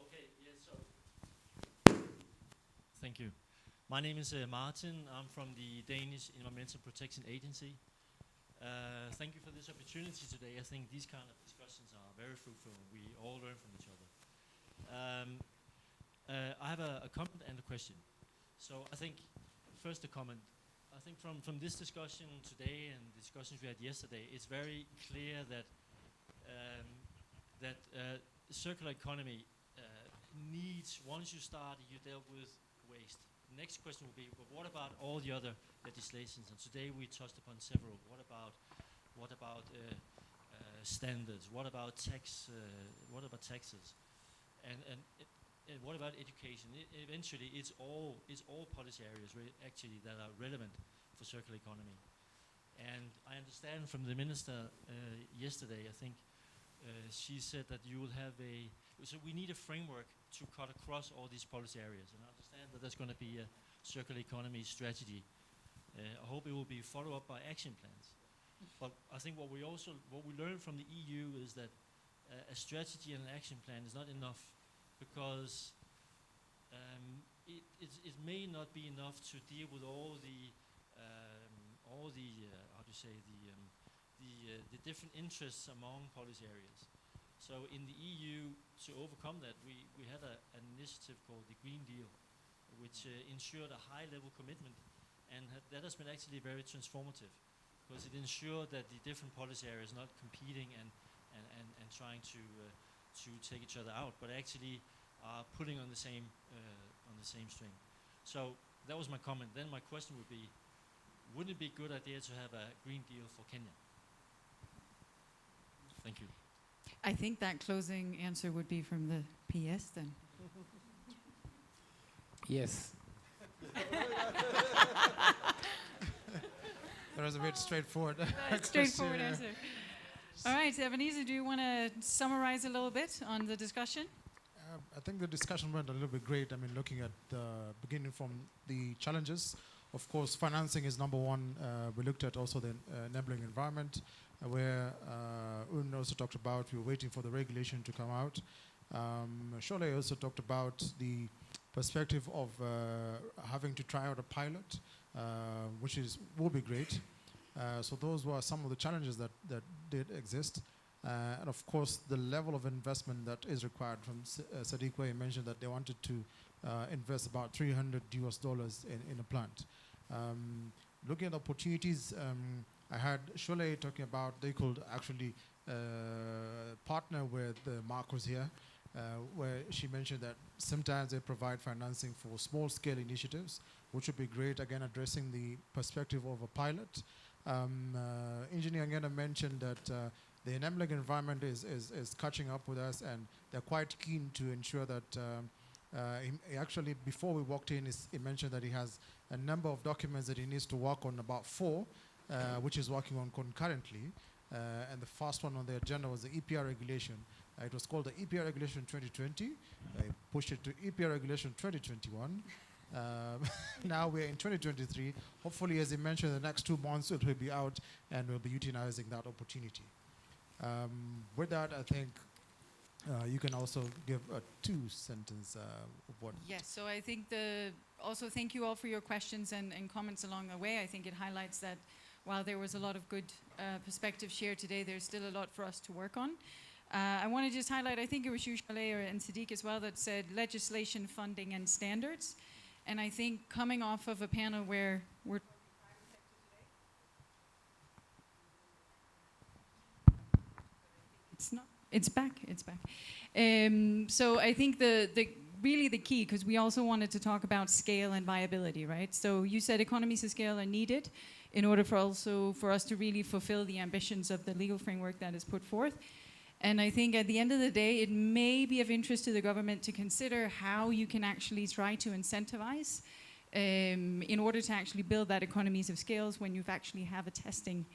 Okay, yes, so. Thank you. My name is Martin. I'm from the Danish Environmental Protection Agency. Thank you for this opportunity today. I think these kind of discussions are very fruitful. We all learn from each other. I have a comment and a question. So I think, first a comment. I think from this discussion today and the discussions we had yesterday, it's very clear that circular economy needs, once you start, you deal with waste. The next question will be, well, what about all the other legislations? And today we touched upon several. What about standards? What about tax? What about taxes? And what about education? Eventually, it's all policy areas actually that are relevant for circular economy. And I understand from the minister yesterday, I think she said that you will have so we need a framework to cut across all these policy areas. And I understand that there's going to be a circular economy strategy. I hope it will be followed up by action plans. But I think what we learned from the EU is that a strategy and an action plan is not enough, because it may not be enough to deal with all the different interests among policy areas. So in the EU, to overcome that, we had an initiative called the Green Deal, which ensured a high-level commitment, and that has been actually very transformative, because it ensured that the different policy areas not competing and trying to take each other out, but actually pulling on the same string. So that was my comment. Then my question would be, wouldn't it be a good idea to have a Green Deal for Kenya? Thank you. I think that closing answer would be from the PS then. Yes. That was a bit straightforward. Straightforward answer. All right, Ebenezer, do you want to summarize a little bit on the discussion? I think the discussion went a little bit great. I mean, looking at beginning from the challenges, of course, financing is number one. We looked at also the enabling environment, where Un also talked about we were waiting for the regulation to come out. Shole also talked about the perspective of having to try out a pilot, which will be great. So those were some of the challenges that did exist. And of course, the level of investment that is required from Sadiq, where he mentioned that they wanted to invest about $300 in a plant. Looking at opportunities, I had Shole talking about they could actually partner with Marcos here, where she mentioned that sometimes they provide financing for small-scale initiatives, which would be great, again, addressing the perspective of a pilot. Engineer Ngena mentioned that the enabling environment is catching up with us, and they're quite keen to ensure that he actually, before we walked in, he mentioned that he has a number of documents that he needs to work on, about 4, which he's working on concurrently. And the first one on the agenda was the EPR regulation. It was called the EPR regulation 2020. I pushed it to EPR regulation 2021. Now we're in 2023. Hopefully, as he mentioned, the next 2 months it will be out, and we'll be utilizing that opportunity. With that, I think you can also give a 2-sentence of what. Yes, so I think also thank you all for your questions and comments along the way. I think it highlights that while there was a lot of good perspective shared today, there's still a lot for us to work on. I want to just highlight, I think it was you, Shalay, and Sadiq as well, that said legislation, funding, and standards. And I think coming off of a panel where we're It's back. So I think really the key, because we also wanted to talk about scale and viability, right? So you said economies of scale are needed in order for us to really fulfill the ambitions of the legal framework that is put forth. And I think at the end of the day, it may be of interest to the government to consider how you can actually try to incentivize in order to actually build that economies of scales when you've actually have a testing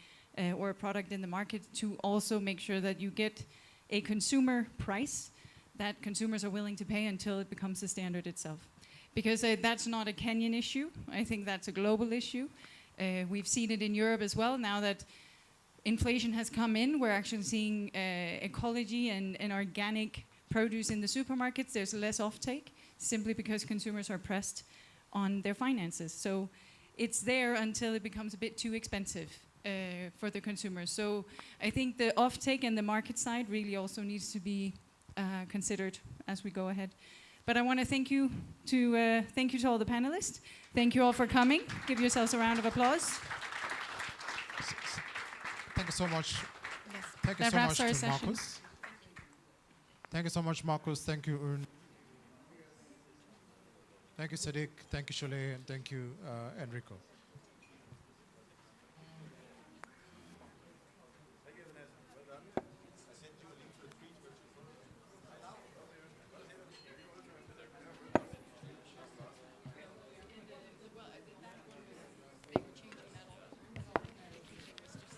or a product in the market, to also make sure that you get a consumer price that consumers are willing to pay until it becomes a standard itself. Because that's not a Kenyan issue. I think that's a global issue. We've seen it in Europe as well. Now that inflation has come in, we're actually seeing ecology and organic produce in the supermarkets. There's less offtake, simply because consumers are pressed on their finances. So it's there until it becomes a bit too expensive for the consumers. So I think the offtake and the market side really also needs to be considered as we go ahead. But I want to thank you to all the panelists. Thank you all for coming. Give yourselves a round of applause. Thank you so much. Yes. Thank you That so wraps much our to session. Marcus. Thank you so much, Marcus. Thank you, Urn. Thank you, Sadiq. Thank you, Sholay. And thank you, Enrico.